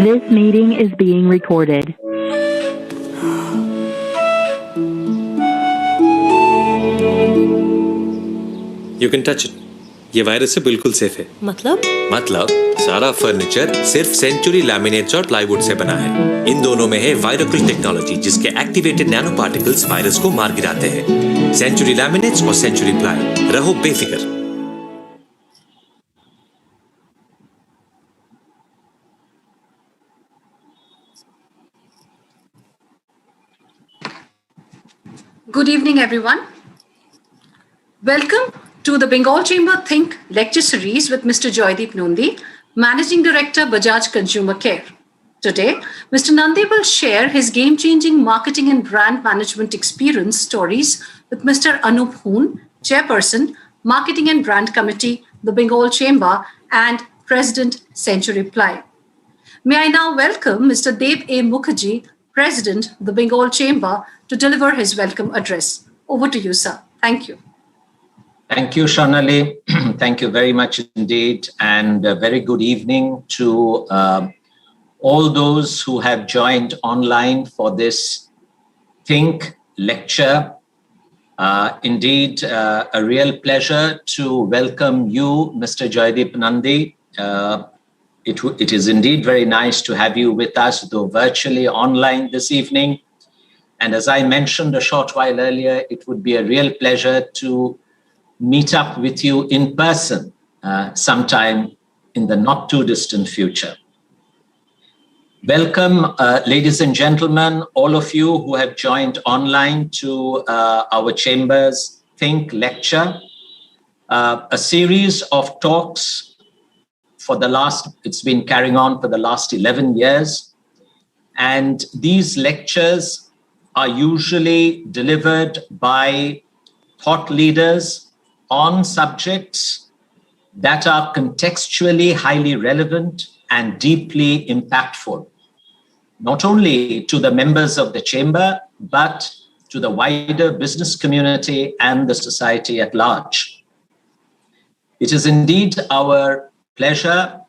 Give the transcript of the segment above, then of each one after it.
This meeting is being recorded. You can touch it. ये virus से बिल्कुल safe है। मतलब सारा फर्नीचर सिर्फ सेंचुरी लैमिनेट्स और प्लाईवुड से बना है। इन दोनों में है वायरोकिल टेक्नोलॉजी, जिसके एक्टिवेटेड नैनो पार्टिकल्स वायरस को मार गिराते हैं। सेंचुरी लैमिनेट्स और सेंचुरी प्लाई, रहो बेफिक्र। Good evening, everyone. Welcome to the Bengal Chamber Think lecture series with Mr. Jaideep Nandi, Managing Director, Bajaj Consumer Care. Today, Mr. Nandi will share his game-changing marketing and brand management experience stories with Mr. Anoop Hoon, Chairperson, Marketing and Brand Committee, the Bengal Chamber, and President, Century Ply. May I now welcome Mr. Dev A. Mukherjee, President, the Bengal Chamber, to deliver his welcome address. Over to you, sir. Thank you. Thank you, Shonali. Thank you very much indeed. And a very good evening to all those who have joined online for this Think lecture. Indeed, a real pleasure to welcome you, Mr. Jaideep Nandi. It is indeed very nice to have you with us, though virtually online this evening. And as I mentioned a short while earlier, it would be a real pleasure to meet up with you in person sometime in the not too distant future. Welcome, ladies and gentlemen, all of you who have joined online to our Chamber's Think lecture, a series of talks it's been carrying on for the last 11 years. And these lectures are usually delivered by thought leaders on subjects that are contextually highly relevant and deeply impactful, not only to the members of the Chamber, but to the wider business community and the society at large. It is indeed our pleasure,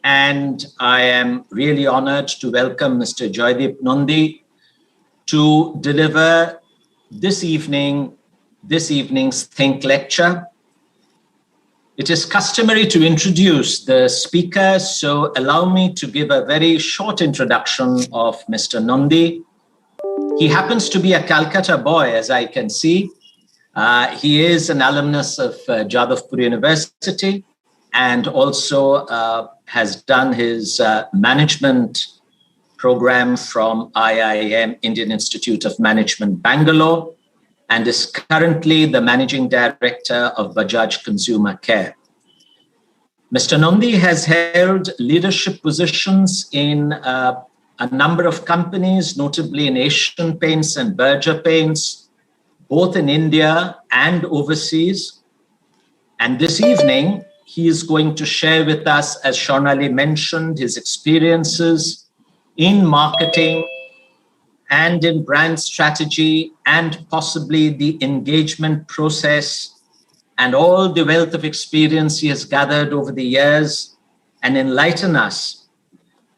and I am really honored to welcome Mr. Jaideep Nandi to deliver this evening's Think lecture. It is customary to introduce the speaker, so allow me to give a very short introduction of Mr. Nandi. He happens to be a Calcutta boy, as I can see. He is an alumnus of Jadavpur University, and also has done his management program from IIM, Indian Institute of Management, Bangalore, and is currently the Managing Director of Bajaj Consumer Care. Mr. Nandi has held leadership positions in a number of companies, notably in Asian Paints and Berger Paints, both in India and overseas. And this evening, he is going to share with us, as Shonali mentioned, his experiences in marketing and in brand strategy, and possibly the engagement process, and all the wealth of experience he has gathered over the years, and enlighten us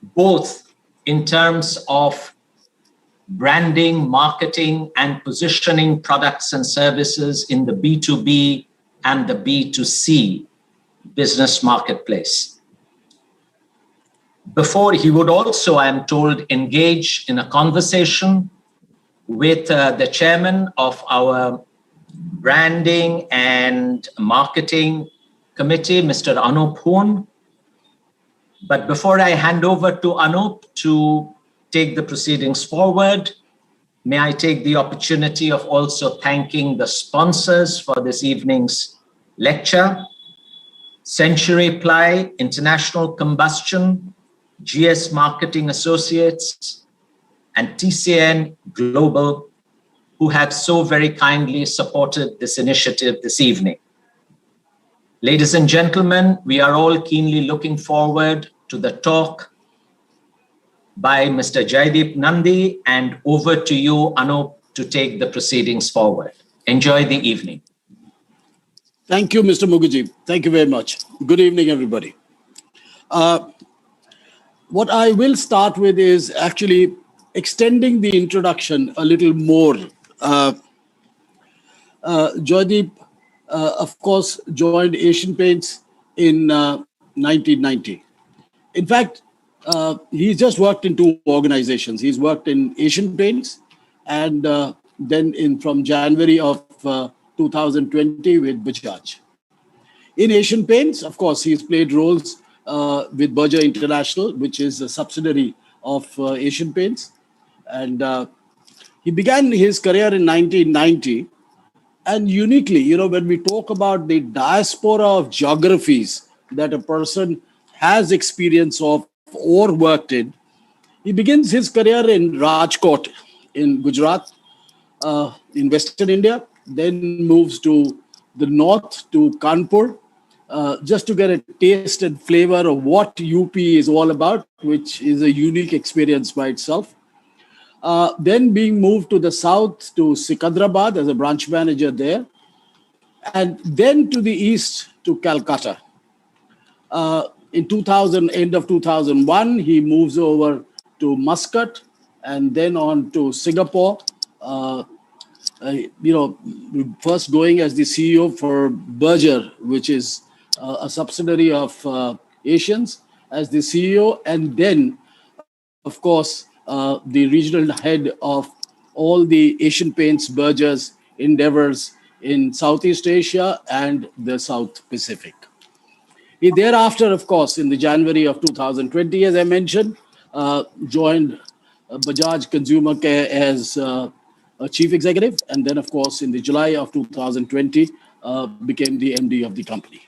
both in terms of branding, marketing, and positioning products and services in the B2B and the B2C business marketplace. Before, he would also, I am told, engage in a conversation with the chairman of our branding and marketing committee, Mr. Anoop Hoon. But before I hand over to Anoop to take the proceedings forward, may I take the opportunity of also thanking the sponsors for this evening's lecture: Century Ply, International Combustion, GS Marketing Associates, and TCN Global, who have so very kindly supported this initiative this evening. Ladies and gentlemen, we are all keenly looking forward to the talk by Mr. Jaideep Nandi, and over to you, Anoop, to take the proceedings forward. Enjoy the evening. Thank you, Mr. Mukherjee. Thank you very much. Good evening, everybody. What I will start with is actually extending the introduction a little more. Jaideep, of course, joined Asian Paints in 1990. In fact, he's just worked in two organizations. He's worked in Asian Paints and then from January of 2020 with Bajaj. In Asian Paints, of course, he's played roles with Berger International, which is a subsidiary of Asian Paints. And he began his career in 1990. And uniquely, when we talk about the diaspora of geographies that a person has experience of or worked in, he begins his career in Rajkot in Gujarat, in Western India, then moves to the north to Kanpur, just to get a taste and flavor of what UP is all about, which is a unique experience by itself. Then being moved to the south to Sikandrabad as a branch manager there, and then to the east to Calcutta. In 2000, end of 2001, he moves over to Muscat and then on to Singapore. First going as the CEO for Berger, which is a subsidiary of Asians, as the CEO, and then, of course, the regional head of all the Asian Paints Berger's endeavors in Southeast Asia and the South Pacific. He thereafter, of course, in the January of 2020, as I mentioned, joined Bajaj Consumer Care as a chief executive, and then, of course, in the July of 2020, became the MD of the company.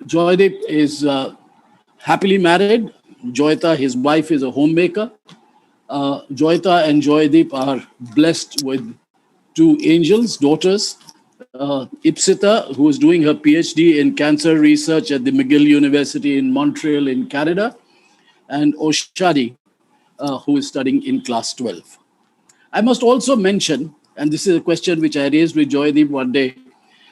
Jaideep is happily married. Joyita, his wife, is a homemaker. Joyita and Jaideep are blessed with two angels, daughters. Ipsita, who is doing her PhD in cancer research at the McGill University in Montreal in Canada, and Oshadi, who is studying in class 12. I must also mention, and this is a question which I raised with Jaideep one day,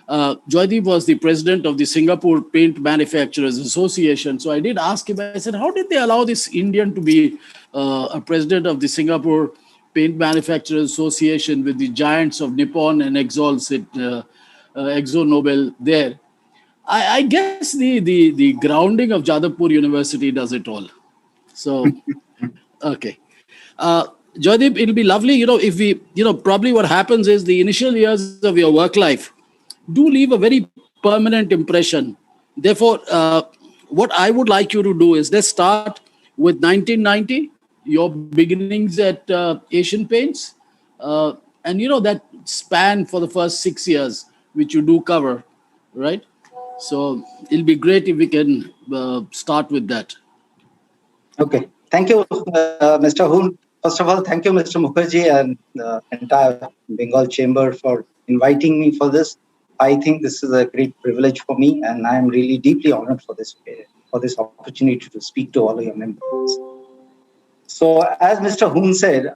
Jaideep was the president of the Singapore Paint Manufacturers Association. So I did ask him, I said, how did they allow this Indian to be a president of the Singapore Paint Manufacturers Association with the giants of Nippon and Exo Nobel there? I guess the grounding of Jadavpur University does it all. So, okay. Jaideep, it'll be lovely, if we, probably what happens is the initial years of your work life do leave a very permanent impression. Therefore, what I would like you to do is let's start with 1990, your beginnings at Asian Paints, and that span for the first 6 years, which you do cover, right? So it'll be great if we can start with that. Okay. Thank you, Mr. Hoon. First of all, thank you, Mr. Mukherjee and the entire Bengal Chamber for inviting me for this. I think this is a great privilege for me, and I am really deeply honored for this opportunity to speak to all of your members. So, as Mr. Hoon said,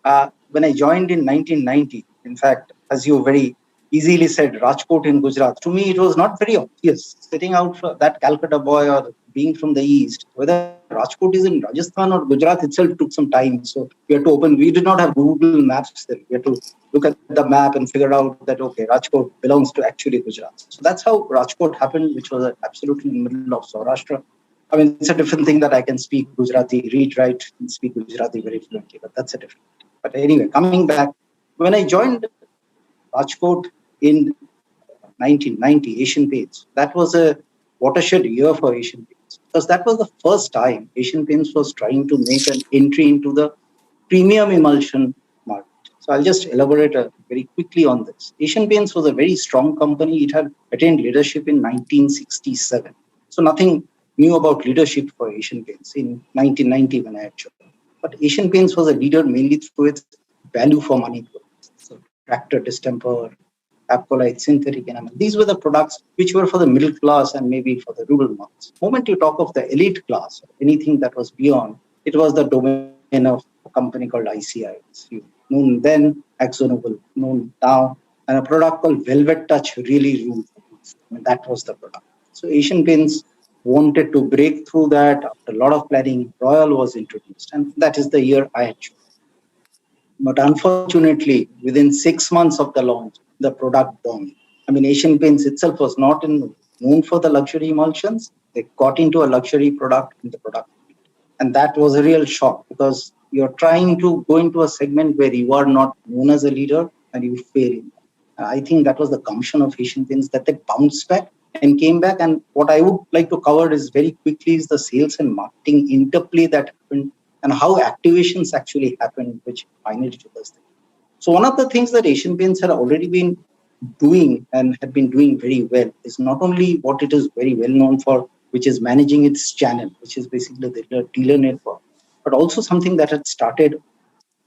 when I joined in 1990, in fact, as you very easily said, Rajkot in Gujarat, to me it was not very obvious, sitting out for that Calcutta boy or being from the east, whether Rajkot is in Rajasthan or Gujarat itself took some time. So we did not have Google Maps then. We had to look at the map and figure out that, okay, Rajkot belongs to actually Gujarat. So that's how Rajkot happened, which was absolutely in the middle of Saurashtra. I mean, it's a different thing that I can speak Gujarati, read, write, and speak Gujarati very fluently, but that's a different thing. But anyway, coming back, when I joined Rajkot in 1990, Asian Paints, that was a watershed year for Asian Paints, because that was the first time Asian Paints was trying to make an entry into the premium emulsion market. So I'll just elaborate very quickly on this. Asian Paints was a very strong company. It had attained leadership in 1967. So nothing new about leadership for Asian Paints in 1990 when I had joined. But Asian Paints was a leader mainly through its value for money products. So tractor distemper, Apcolite, synthetic enamel. These were the products which were for the middle class and maybe for the rural markets. The moment you talk of the elite class, anything that was beyond, it was the domain of a company called ICI. Known then, Exo Nobel, known now, and a product called Velvet Touch really ruled. I mean, that was the product. So Asian Paints wanted to break through that. After a lot of planning, Royal was introduced, and that is the year I had chosen. But unfortunately, within 6 months of the launch, the product bombed. I mean, Asian Paints itself was not known for the luxury emulsions. They got into a luxury product in the product. And that was a real shock because you're trying to go into a segment where you are not known as a leader and you fail in that. I think that was the gumption of Asian Paints, that they bounced back and came back. And what I would like to cover is very quickly is the sales and marketing interplay that happened and how activations actually happened, which finally took us there. So one of the things that Asian Paints had already been doing and had been doing very well is not only what it is very well known for, which is managing its channel, which is basically the dealer network, but also something that had started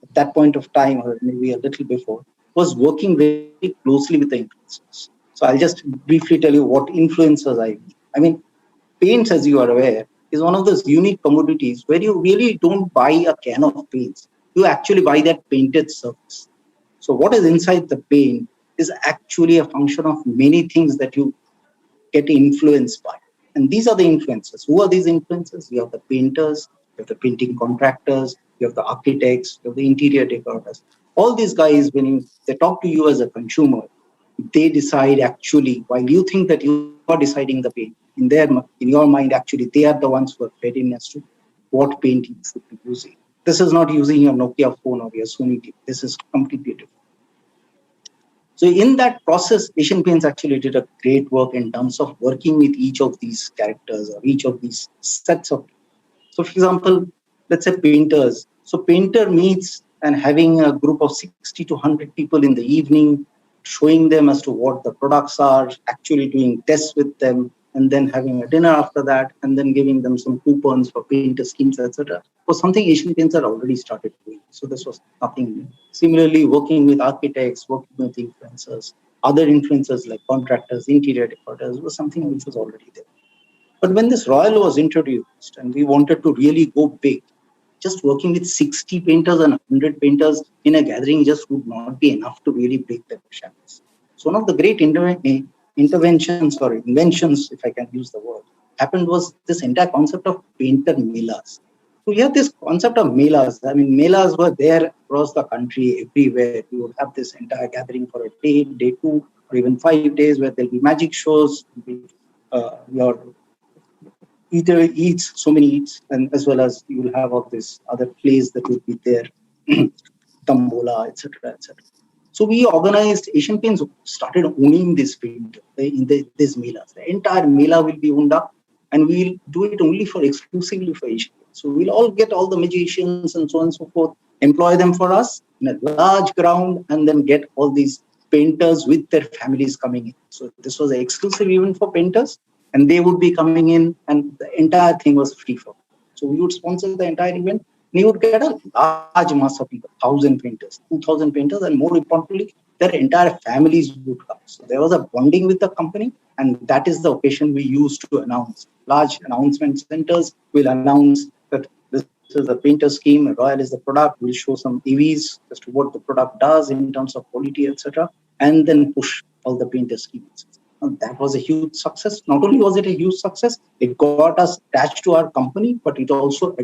at that point of time, or maybe a little before, was working very closely with the influencers. So I'll just briefly tell you what influencers I mean. I mean, paints, as you are aware, is one of those unique commodities where you really don't buy a can of paints. You actually buy that painted surface. So what is inside the paint is actually a function of many things that you get influenced by. And these are the influencers. Who are these influencers? You have the painters, you have the painting contractors, you have the architects, you have the interior decorators. All these guys, when they talk to you as a consumer, they decide actually, while you think that you are deciding the paint, in your mind, actually, they are the ones who are fed in as to what paint you should be using. This is not using your Nokia phone or your Sony TV. This is completely different. So in that process, Asian Paints actually did a great work in terms of working with each of these characters or each of these sets of. So for example, let's say painters. So painter meets and having a group of 60 to 100 people in the evening, showing them as to what the products are, actually doing tests with them, and then having a dinner after that, and then giving them some coupons for painter schemes, etc. Was something Asian Paints had already started doing. So this was nothing new. Similarly, working with architects, working with influencers, other influencers like contractors, interior decorators was something which was already there. But when this Royal was introduced and we wanted to really go big, just working with 60 painters and 100 painters in a gathering just would not be enough to really break the shackles. So one of the great interventions or inventions, if I can use the word, happened was this entire concept of painter melas. So you have this concept of melas. I mean, melas were there across the country, everywhere. You would have this entire gathering for a day, day two, or even 5 days where there'll be magic shows, your eater eats, so many eats, and as well as you will have all these other plays that will be there, Tambola, etc., etc. So we organized, Asian Paints started owning this paint in this melas. The entire mela will be owned up, and we'll do it only for exclusively for Asian Paints. So we'll all get all the magicians and so on and so forth, employ them for us in a large ground, and then get all these painters with their families coming in. So this was an exclusive event for painters, and they would be coming in, and the entire thing was free for them. So we would sponsor the entire event, and you would get a large mass of people, 1,000 painters, 2,000 painters, and more importantly, their entire families would come. So there was a bonding with the company, and that is the occasion we used to announce. Large announcement centers will announce that this is the painter scheme, Royal is the product, we'll show some EVs as to what the product does in terms of quality, etc., and then push all the painter schemes. And that was a huge success. Not only was it a huge success, it got us attached to our company, but it also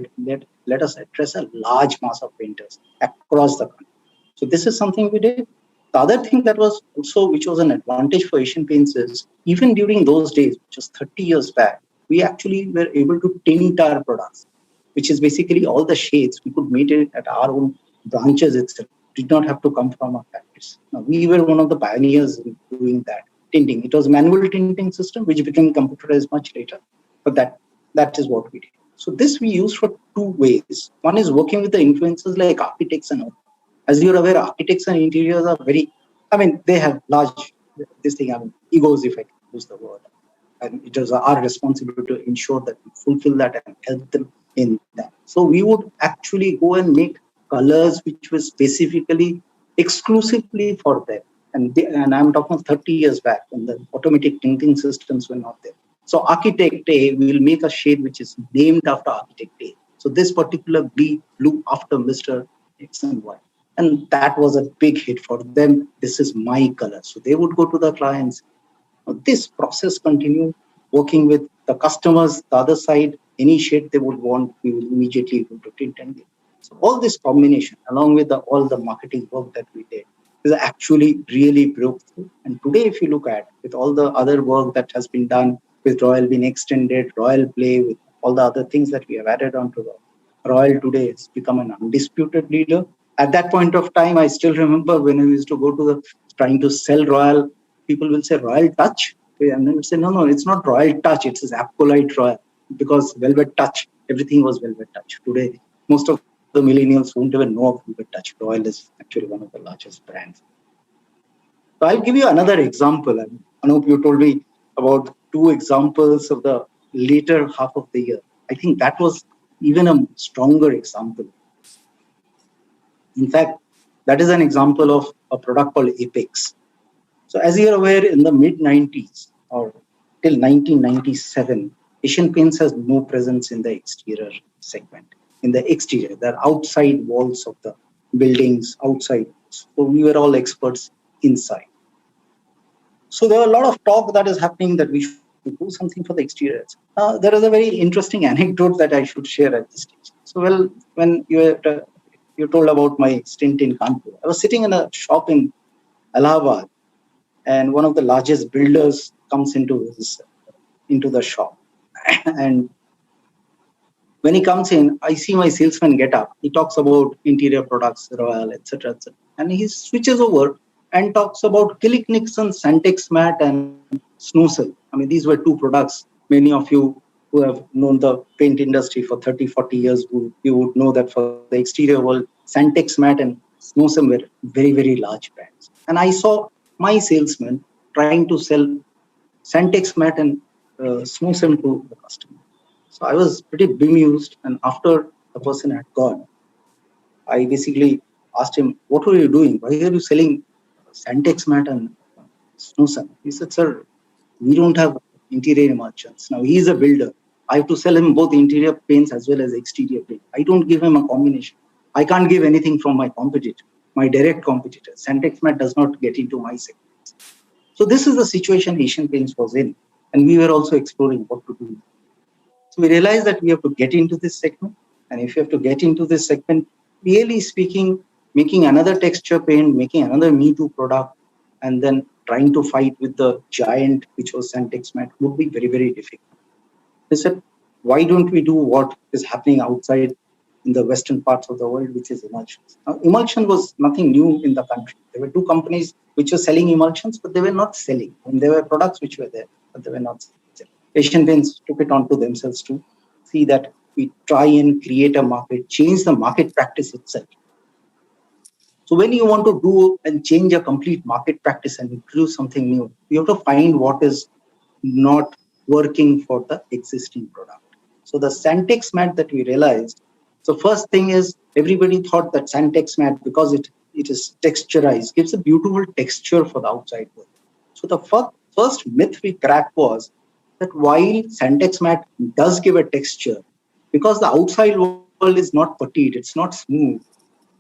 let us address a large mass of painters across the country. So this is something we did. The other thing that was also, which was an advantage for Asian Paints is, even during those days, which was 30 years back, we actually were able to tint our products, which is basically all the shades. We could make it at our own branches itself. It did not have to come from our factories. Now, we were one of the pioneers in doing that. Tinting. It was a manual tinting system, which became computerized much later. But that is what we did. So this we use for two ways. One is working with the influencers like architects and all. As you're aware, architects and interiors are they have large, egos, if I can use the word. And it is our responsibility to ensure that we fulfill that and help them in that. So we would actually go and make colors which were specifically, exclusively for them. And I'm talking 30 years back when the automatic tinting systems were not there. So Architect A will make a shade which is named after Architect A. So this particular blue after Mr. X and Y. And that was a big hit for them. This is my color. So they would go to the clients. This process continued, working with the customers, the other side, any shade they would want, we will immediately go to tint and give. So all this combination, along with all the marketing work that we did, is actually really broke through. And today, if you look at with all the other work that has been done with Royal being extended, Royal Play, with all the other things that we have added onto Royal today has become an undisputed leader. At that point of time, I still remember when I used to go to trying to sell Royal, people will say Royal Touch. And then we say, no, it's not Royal Touch, it's Apcolite Royal, because Velvet Touch, everything was Velvet Touch. Today, most of the millennials won't even know of Velvet Touch. Royal is actually one of the largest brands. So I'll give you another example. Anoop, you told me about 2 examples of the later half of the year. I think that was even a stronger example. In fact, that is an example of a product called Apex. So as you're aware, in the mid-90s or till 1997, Asian Paints has no presence in the exterior segment. In the exterior, the outside walls of the buildings, outside. So we were all experts inside. So there are a lot of talk that is happening that we should do something for the exteriors. There is a very interesting anecdote that I should share at this stage. So, well, when you told about my stint in Kanpur, I was sitting in a shop in Allahabad, and one of the largest builders comes into the shop. And when he comes in, I see my salesman get up. He talks about interior products, Royal, etc., etc. And he switches over and talks about Killick Nixon, Santex Matte, and Snoozle. I mean, these were 2 products. Many of you who have known the paint industry for 30, 40 years, you would know that for the exterior world, Santex Matte and Snoozle were very, very large brands. And I saw my salesman trying to sell Santex Matte and Snoozle to the customer. So I was pretty bemused. And after the person had gone, I basically asked him, what were you doing? Why are you selling Santex Matte and Snoozle? He said, sir, we don't have interior emulsions. Now, he is a builder. I have to sell him both interior paints as well as exterior paint. I don't give him a combination. I can't give anything from my competitor, my direct competitor. Santex Matte does not get into my segments. So this is the situation Asian Paints was in. And we were also exploring what to do. So we realized that we have to get into this segment. And if you have to get into this segment, really speaking, making another texture paint, making another Me Too product, and then trying to fight with the giant, which was Santex Matte, would be very, very difficult. They said, why don't we do what is happening outside in the western parts of the world, which is emulsions? Now, emulsion was nothing new in the country. There were 2 companies which were selling emulsions, but they were not selling. And there were products which were there, but they were not selling. Asian Paints took it onto themselves to see that we try and create a market, change the market practice itself. So when you want to do and change a complete market practice and introduce something new, you have to find what is not working for the existing product. So the Santex Matte that we realized, so first thing is everybody thought that Santex Matte, because it is texturized, gives a beautiful texture for the outside world. So the first myth we cracked was that while Santex Matte does give a texture, because the outside world is not petite, it's not smooth,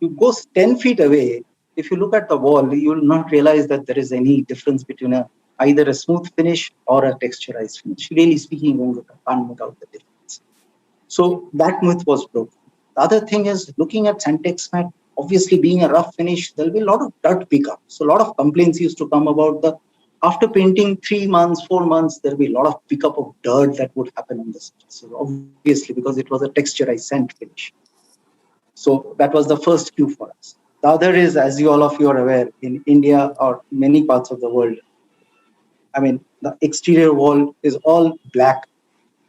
you go 10 feet away, if you look at the wall, you will not realize that there is any difference between either a smooth finish or a texturized finish. Really speaking, you can't make out the difference. So that myth was broken. The other thing is looking at Santex Matte, obviously being a rough finish, there'll be a lot of dirt pickup. So a lot of complaints used to come about after painting 3 months, 4 months, there'll be a lot of pickup of dirt that would happen on the surface. So obviously, because it was a texturized sand finish. So that was the first cue for us. The other is, as all of you are aware, in India or many parts of the world, I mean, the exterior wall is all black.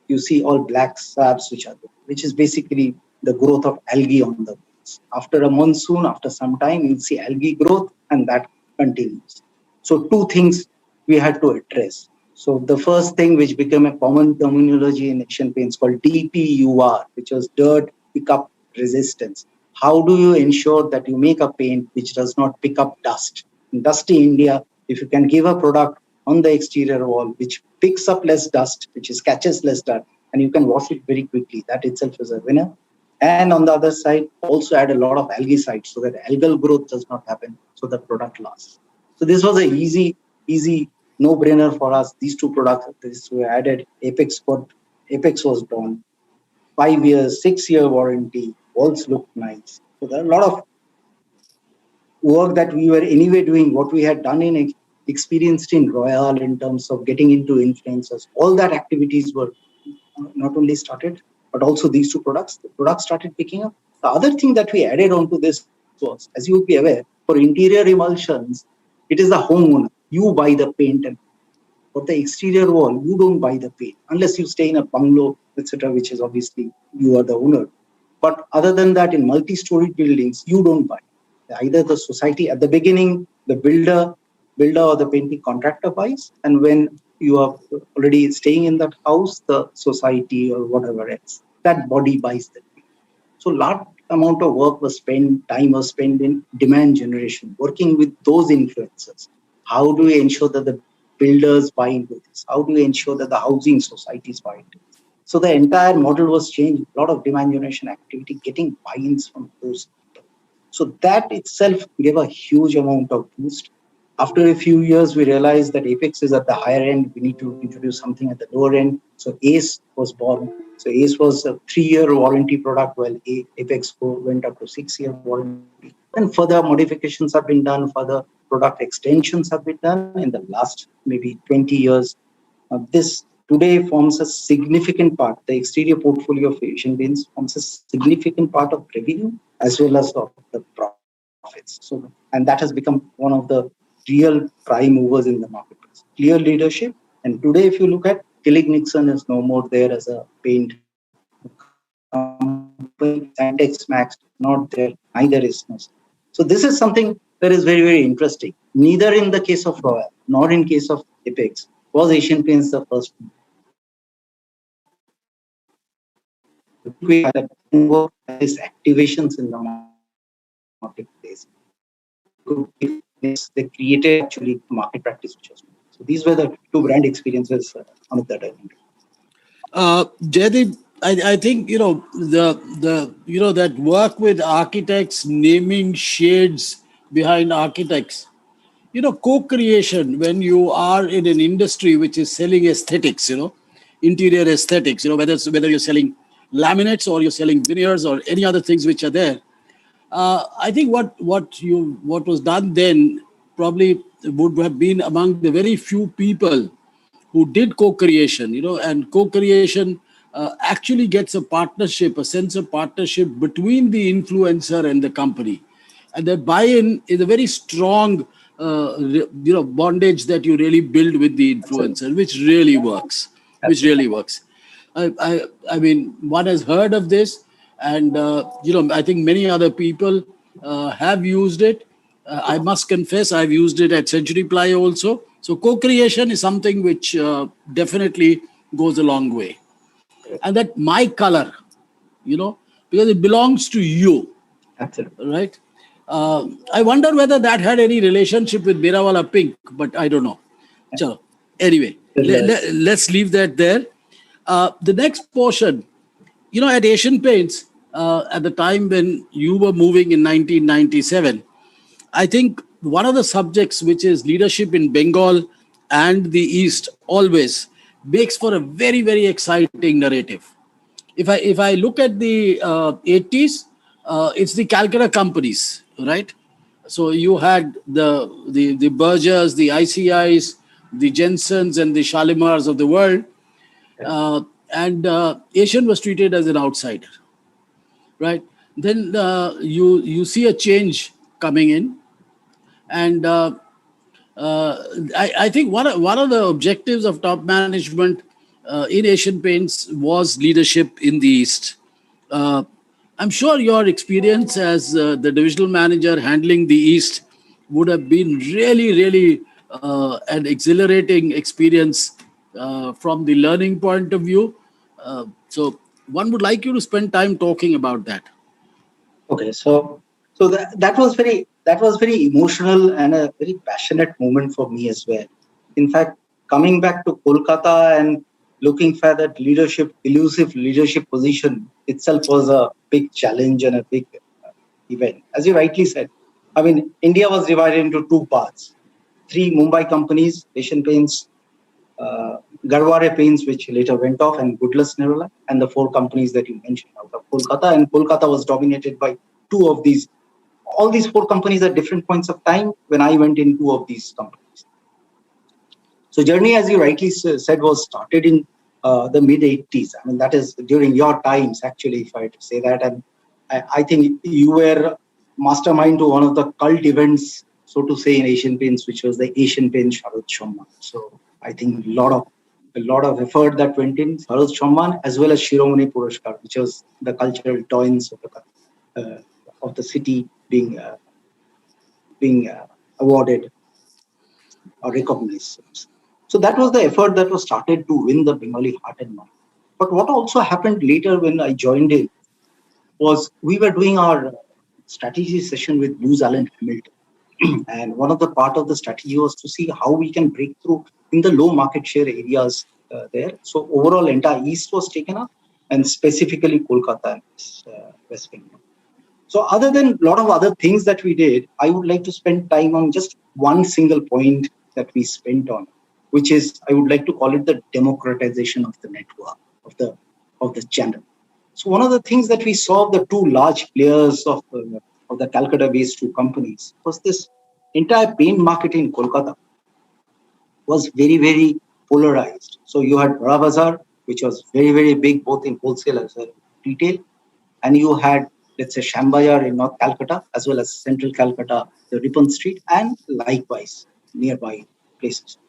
You see all black slabs, which is basically the growth of algae on the walls. After a monsoon, after some time, you'll see algae growth, and that continues. So 2 things we had to address. So the first thing, which became a common terminology in Asian Paints, called DPUR, which was dirt pickup resistance. How do you ensure that you make a paint which does not pick up dust? In dusty India, if you can give a product on the exterior wall which picks up less dust, which catches less dirt, and you can wash it very quickly, that itself is a winner. And on the other side, also add a lot of algicides so that algal growth does not happen, so the product lasts. So this was an easy no-brainer for us. These 2 products, we added Apex got Apex was born. 5 years, 6-year warranty, walls look nice. So there are a lot of work that we were anyway doing, what we had done in experienced in Royal in terms of getting into influencers. All that activities were not only started, but also these two products. The products started picking up. The other thing that we added onto this was, as you would be aware, for interior emulsions, it is the homeowner. You buy the paint, and for the exterior wall, you don't buy the paint unless you stay in a bungalow, etc., which is obviously you are the owner. But other than that, in multi-story buildings, you don't buy. Either the society at the beginning, the builder or the painting contractor buys, and when you are already staying in that house, the society or whatever else, that body buys the paint. So large amount of work was spent, time was spent in demand generation, working with those influencers. How do we ensure that the builders buy into this? How do we ensure that the housing societies buy into this? So the entire model was changed. A lot of demand generation activity, getting buy-ins from those people. So that itself gave a huge amount of boost. After a few years, we realized that Apex is at the higher end. We need to introduce something at the lower end. So Ace was born. So Ace was a 3-year warranty product, while Apex went up to 6-year warranty. And further modifications have been done, further product extensions have been done in the last maybe 20 years. This today forms a significant part. The exterior portfolio of Asian Paints forms a significant part of revenue as well as of the profits. So, and that has become one of the real prime movers in the marketplace. Clear leadership. And today, if you look at Tillich Nixon is no more there as a paint company. Santex Max not there. Neither is no. So this is something that is very, very interesting. Neither in the case of Royal nor in case of Apex was Asian Paints the first. We had these activations in the marketplace. They created actually market practice which was. So these were the two brand experiences on that I think. Jaideep, I think that work with architects, naming shades behind architects. Co-creation, when you are in an industry which is selling aesthetics, interior aesthetics, whether you're selling laminates or you're selling veneers or any other things which are there. I think what was done then probably would have been among the very few people who did co-creation, and co-creation actually gets a partnership, a sense of partnership between the influencer and the company. And that buy-in is a very strong, bondage that you really build with the influencer, which really works. I mean, one has heard of this, and I think many other people have used it. I must confess, I've used it at Century Ply also. So co-creation is something which definitely goes a long way. And that my color, because it belongs to you. Absolutely. Right? I wonder whether that had any relationship with Mirawala Pink, but I don't know. So anyway, let's leave that there. The next portion, at Asian Paints, at the time when you were moving in 1997, I think one of the subjects, which is leadership in Bengal and the East, always makes for a very, very exciting narrative. If I look at the 80s, it's the Calcutta companies, right? So you had the Bergers, the ICIs, the Jensens, and the Shalimars of the world, and Asian was treated as an outsider, right? Then you see a change coming in, and I think one of the objectives of top management in Asian Paints was leadership in the East. I'm sure your experience as the divisional manager handling the East would have been really, really an exhilarating experience from the learning point of view. So one would like you to spend time talking about that. Okay, so that was very emotional and a very passionate moment for me as well. In fact, coming back to Kolkata and looking for that elusive leadership position itself was a big challenge and a big event. As you rightly said, I mean, India was divided into two parts. 3 Mumbai companies, Asian Paints, Garware Paints, which later went off, and Goodless Nerula, and the four companies that you mentioned out of Kolkata. And Kolkata was dominated by two of these. All these four companies at different points of time when I went in two of these companies. So journey, as you rightly said, was started in the mid 80s. I mean, that is during your times, actually, if I had to say that. And I think you were mastermind to one of the cult events, so to say, in Asian Paints, which was the Asian Paints Sharad Chomman. So I think a lot of effort that went in Sharad Chomman, as well as Shiromani Purashkar, which was the cultural toys of the city being awarded or recognized. So that was the effort that was started to win the Bengali heart and mind. But what also happened later when I joined in was we were doing our strategy session with Booz Allen Hamilton. And one of the part of the strategy was to see how we can break through in the low market share areas there. So overall, entire East was taken up, and specifically Kolkata and West Bengal. So other than a lot of other things that we did, I would like to spend time on just one single point that we spent on, which is, I would like to call it the democratization of the network, of the channel. So one of the things that we saw, the two large players of the Calcutta-based two companies, was this entire paint market in Kolkata was very, very polarized. So you had Bada Bazaar, which was very, very big, both in wholesale as well as retail. And you had, let's say, Shambhajar in North Calcutta, as well as Central Calcutta, the Ripon Street, and likewise nearby places.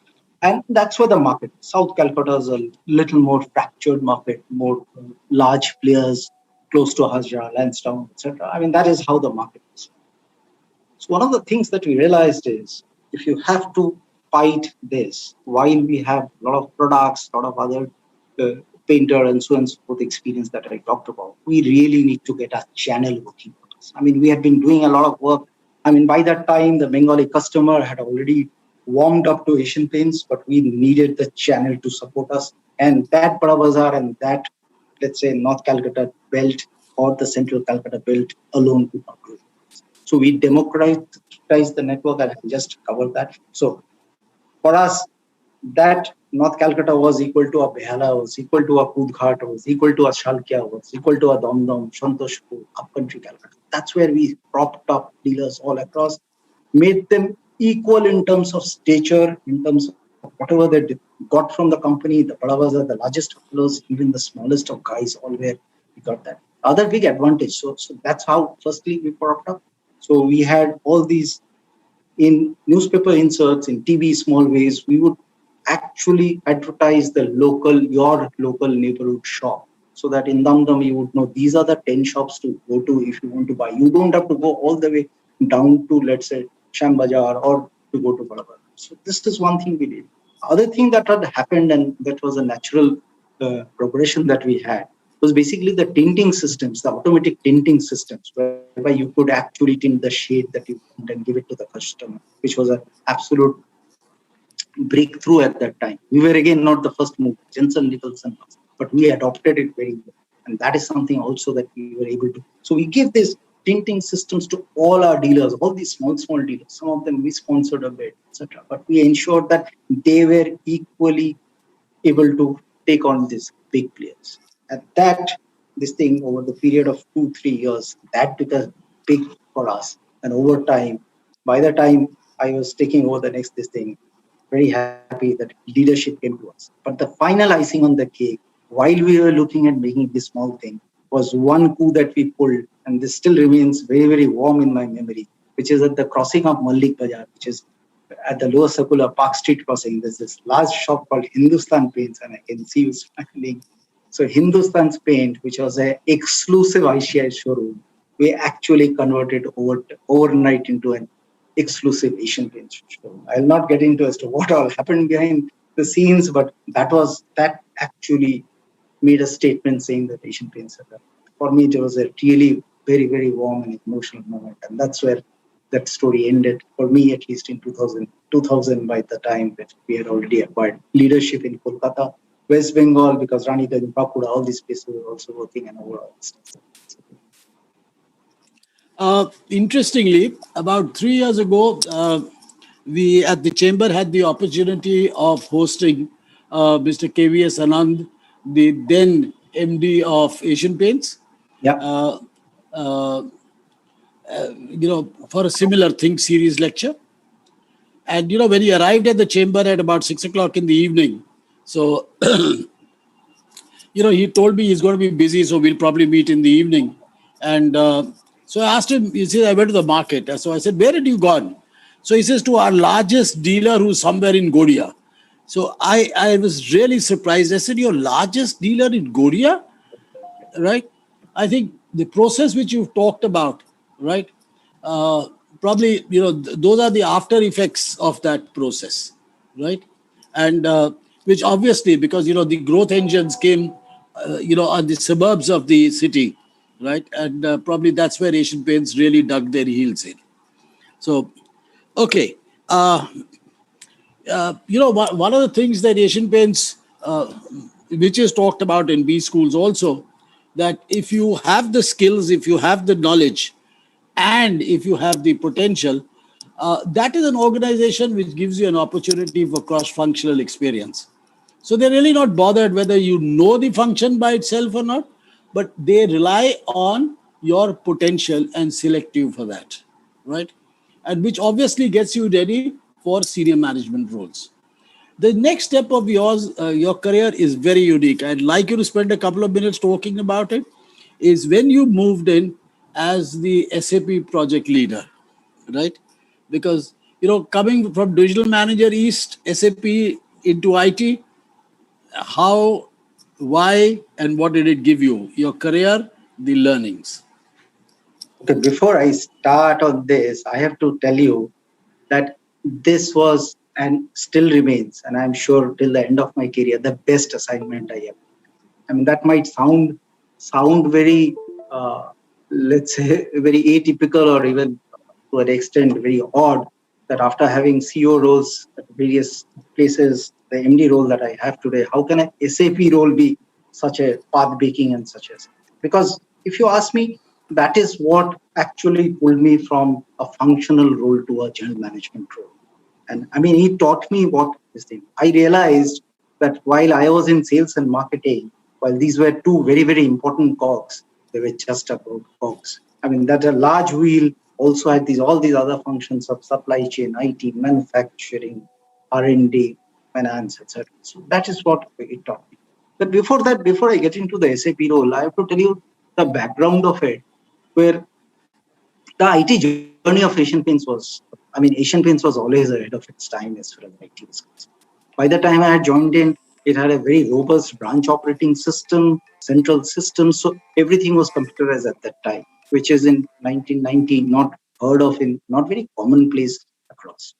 And that's where the market. South Calcutta is a little more fractured market, more large players, close to Hazra, Lansdowne, etc. I mean, that is how the market is. So one of the things that we realized is, if you have to fight this, while we have a lot of products, a lot of other painter and so forth experience that I talked about, we really need to get our channel working for us. I mean, we had been doing a lot of work. I mean, by that time, the Bengali customer had already warmed up to Asian Paints, but we needed the channel to support us. And that Bada Bazaar and that, let's say, North Calcutta belt or the Central Calcutta belt alone could not do it. So we democratized the network, and I just covered that. So for us, that North Calcutta was equal to a Behala, was equal to a Kudghat, was equal to a Shalkia, was equal to a Damdam, Santoshpur, upcountry Calcutta. That's where we propped up dealers all across, made them equal in terms of stature, in terms of whatever they got from the company. The Bada Bazaar, the largest of fellows, even the smallest of guys, all where we got that. Other big advantage. So that's how, firstly, we propped up. So we had all these in newspaper inserts, in TV, small ways. We would actually advertise your local neighborhood shop, so that in Damdam you would know these are the 10 shops to go to if you want to buy. You don't have to go all the way down to, let's say, Sham Bazaar or to go to Bada Bazaar. So this is one thing we did. Other thing that had happened, and that was a natural progression that we had, was basically the tinting systems, the automatic tinting systems, whereby you could actually tint the shade that you want and give it to the customer, which was an absolute breakthrough at that time. We were again not the first move, Jensen Nicholson was, but we adopted it very well. And that is something also that we were able to. So we gave these tinting systems to all our dealers, all these small dealers. Some of them we sponsored a bit, etc. But we ensured that they were equally able to take on these big players. And that, this thing over the period of 2-3 years, that became big for us. And over time, by the time I was taking over the next this thing, very happy that leadership came to us. But the final icing on the cake, while we were looking at making this small thing, was one coup that we pulled, and this still remains very, very warm in my memory, which is at the crossing of Mallik Bazaar, which is at the lower circular Park Street crossing. There's this large shop called Hindustan Paints, and I can see you smiling. So Hindustan's Paint, which was an exclusive ICI showroom, we actually converted overnight into an exclusive Asian Paints showroom. I'll not get into as to what all happened behind the scenes, but that actually made a statement saying that Asian Paints are done. For me, it was a really very, very warm and emotional moment, and that's where that story ended, for me at least, in 2000 by the time that we had already acquired leadership in Kolkata, West Bengal, because Raniganj, Bankura, all these places were also working and overall. Interestingly, about 3 years ago, we at the Chamber had the opportunity of hosting Mr. KVS Anand, the then MD of Asian Paints, Yeah. For a similar Think Series lecture. And, when he arrived at the chamber at about 6 o'clock in the evening, so, he told me he's going to be busy, so we'll probably meet in the evening. And so I asked him, he said, I went to the market. So I said, where had you gone? So he says, to our largest dealer who's somewhere in Godia. So I was really surprised. I said, your largest dealer in Godia? Right? I think the process which you've talked about, right? Probably, those are the after effects of that process, right? And which obviously, because, the growth engines came, on the suburbs of the city, right? And probably that's where Asian Paints really dug their heels in. So, okay. One of the things that Asian Paints, which is talked about in B schools also, that if you have the skills, if you have the knowledge, and if you have the potential, that is an organization which gives you an opportunity for cross-functional experience. So they're really not bothered whether you know the function by itself or not, but they rely on your potential and select you for that, right? And which obviously gets you ready for senior management roles. The next step of your career is very unique. I'd like you to spend a couple of minutes talking about it. Is when you moved in as the SAP project leader, right? Because coming from digital manager East, SAP into IT, how, why, and what did it give you? Your career, the learnings. Okay, before I start on this, I have to tell you that this was and still remains, and I'm sure till the end of my career, the best assignment I ever. I mean, that might sound very, let's say, very atypical, or even to an extent very odd, that after having CEO roles at various places, the MD role that I have today, how can a SAP role be such a path breaking and such as? Because if you ask me, that is what actually pulled me from a functional role to a general management role. And I mean, he taught me what this thing. I realized that while I was in sales and marketing, while these were two very, very important cogs, they were just about cogs. I mean, that a large wheel also had all these other functions of supply chain, IT, manufacturing, R&D, finance, etc. So that is what it taught me. But before that, before I get into the SAP role, I have to tell you the background of it, where the IT journey of Asian Paints was, I mean, Asian Paints was always ahead of its time as far as IT was concerned. By the time I had joined in, it had a very robust branch operating system, central system. So everything was computerized at that time, which is in 1990 not heard of, in not very commonplace across.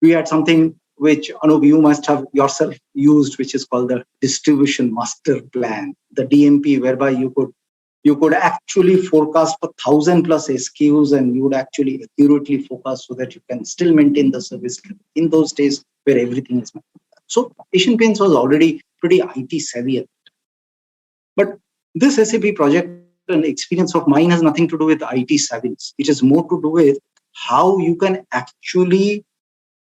We had something which Anoop, you must have yourself used, which is called the distribution master plan, the DMP, whereby you could actually forecast for 1,000 plus SKUs, and you would actually accurately forecast so that you can still maintain the service in those days where everything is. So Asian Paints was already pretty IT savvy. But this SAP project and experience of mine has nothing to do with IT savviness. It is more to do with how you can actually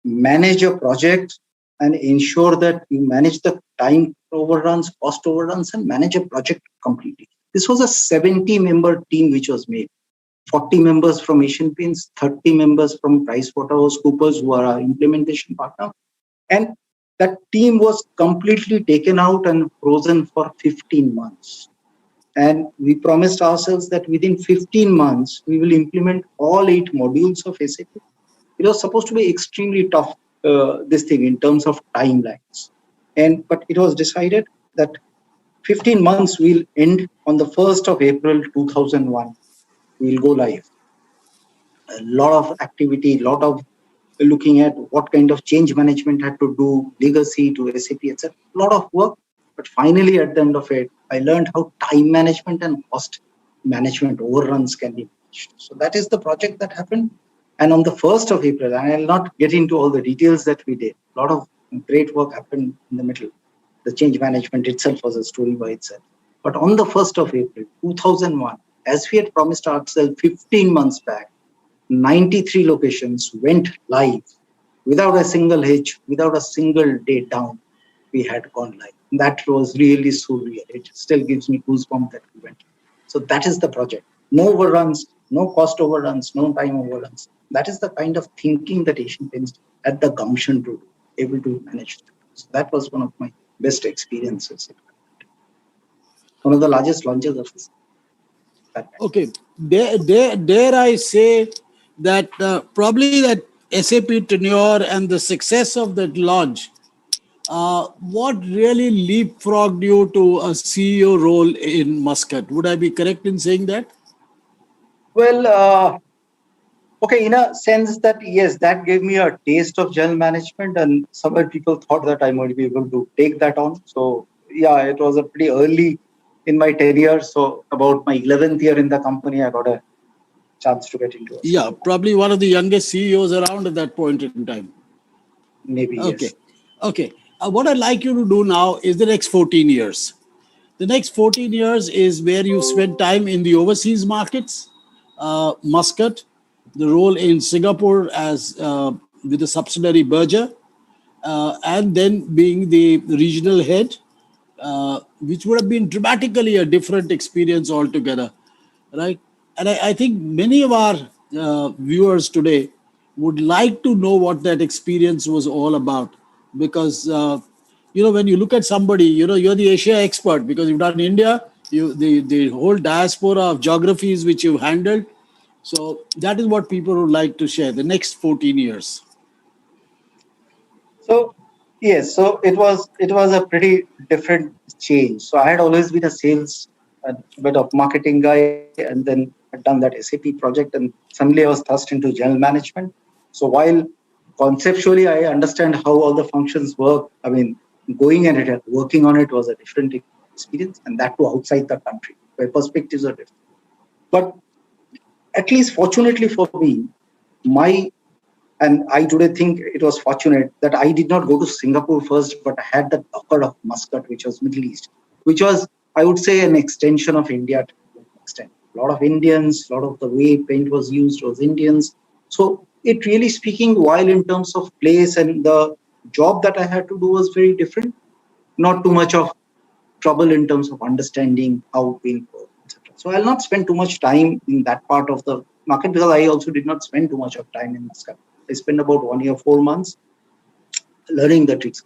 manage a project and ensure that you manage the time overruns, cost overruns, and manage a project completely. This was a 70-member team which was made. 40 members from Asian Paints, 30 members from PricewaterhouseCoopers, who are our implementation partner. And that team was completely taken out and frozen for 15 months. And we promised ourselves that within 15 months, we will implement all 8 modules of SAP. It was supposed to be extremely tough, this thing in terms of timelines. But it was decided that 15 months will end on the 1st of April 2001. We'll go live. A lot of activity, a lot of looking at what kind of change management had to do, legacy to SAP, etc. A lot of work. But finally, at the end of it, I learned how time management and cost management overruns can be managed. So that is the project that happened. And on the 1st of April, and I'll not get into all the details that we did, a lot of great work happened in the middle. The change management itself was a story by itself. But on the 1st of April, 2001, as we had promised ourselves 15 months back, 93 locations went live without a single hitch, without a single day down. we had gone live. That was really surreal. It still gives me goosebumps that we went. So that is the project. No overruns, no cost overruns, no time overruns. That is the kind of thinking that Asian Paints had the gumption to do, able to manage. So that was one of my best experiences. One of the largest launches of this. Okay, dare I say that probably that SAP tenure and the success of that launch, what really leapfrogged you to a CEO role in Muscat? Would I be correct in saying that? Well, okay, in a sense that yes, that gave me a taste of general management, and somewhere people thought that I might be able to take that on. So yeah, it was a pretty early in my tenure. So about my 11th year in the company, I got a chance to get into it. Yeah, probably one of the youngest CEOs around at that point in time. Maybe Okay, yes. okay. What I'd like you to do now is the next 14 years. The next 14 years is where you spend time in the overseas markets, Muscat, the role in Singapore as with the subsidiary Berger, and then being the regional head, which would have been dramatically a different experience altogether, right? And I think many of our viewers today would like to know what that experience was all about, because when you look at somebody, you're the Asia expert because you've done India, the whole diaspora of geographies which you've handled. So that is what people would like to share the next 14 years. So yes, so it was a pretty different change. So I had always been a sales, a bit of marketing guy, and then I'd done that SAP project, and suddenly I was thrust into general management. So while conceptually I understand how all the functions work, I mean, going and working on it was a different experience, and that too outside the country, where perspectives are different. But at least fortunately for me, my and I today think it was fortunate that I did not go to Singapore first, but I had the docker of Muscat, which was Middle East, which was, I would say, an extension of India to an extent. A lot of Indians, a lot of the way paint was used was Indians. So it really speaking, while in terms of place and the job that I had to do was very different, not too much of trouble in terms of understanding how paint works, etc. So I'll not spend too much time in that part of the market because I also did not spend too much of time in Muscat. I spent about 1 year, 4 months learning the tricks.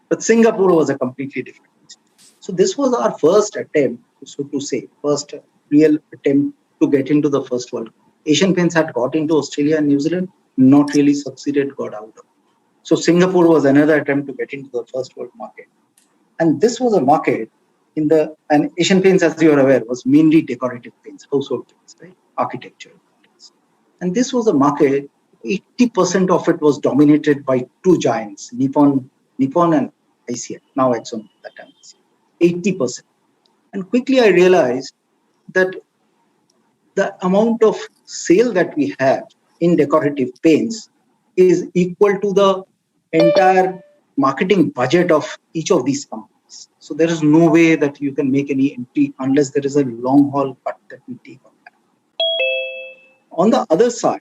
But Singapore was a completely different thing. So this was our first attempt, so to say, first real attempt to get into the first world. Asian Paints had got into Australia and New Zealand, not really succeeded, got out of it. So Singapore was another attempt to get into the first world market. And this was a market and Asian Paints, as you are aware, was mainly decorative paints, household paints, right? Architecture paints. And this was a market, 80% of it was dominated by two giants, Nippon and ICL, now Exxon at that time. 80%. And quickly I realized that the amount of sale that we have in decorative paints is equal to the entire marketing budget of each of these companies. So there is no way that you can make any entry unless there is a long haul cut that we take on that. On the other side,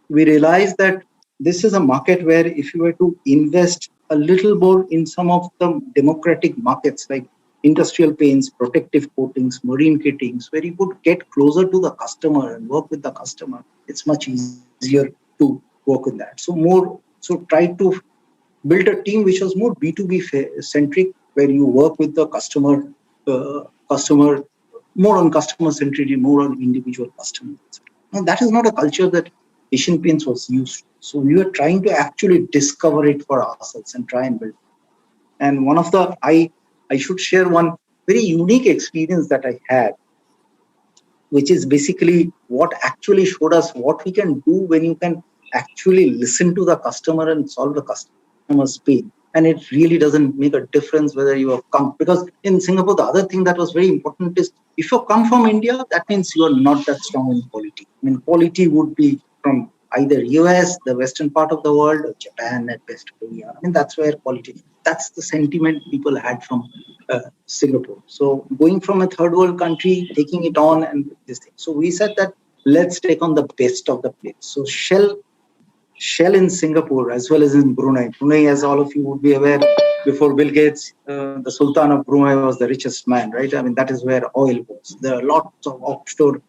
we realize that this is a market where if you were to invest a little more in some of the democratic markets like industrial paints, protective coatings, marine coatings, where you could get closer to the customer and work with the customer, it's much easier to work with that. So try to build a team which was more B2B centric, where you work with the customer, more on customer centricity, more on individual customers. Now, that is not a culture that Asian Paints was used to. So we were trying to actually discover it for ourselves and try and build. And one of the, I should share one very unique experience that I had, which is basically what actually showed us what we can do when you can actually listen to the customer and solve the customer's pain. And it really doesn't make a difference whether you have come, because in Singapore, the other thing that was very important is if you come from India, that means you are not that strong in quality. I mean, quality would be from either US, the western part of the world, or Japan at best, Korea. I mean, that's where quality, that's the sentiment people had from Singapore. So going from a third world country, taking it on and this thing. So we said that let's take on the best of the place. So Shell in Singapore as well as in Brunei. Brunei, as all of you would be aware, before Bill Gates, the Sultan of Brunei was the richest man, right? I mean, that is where oil was. There are lots of offshore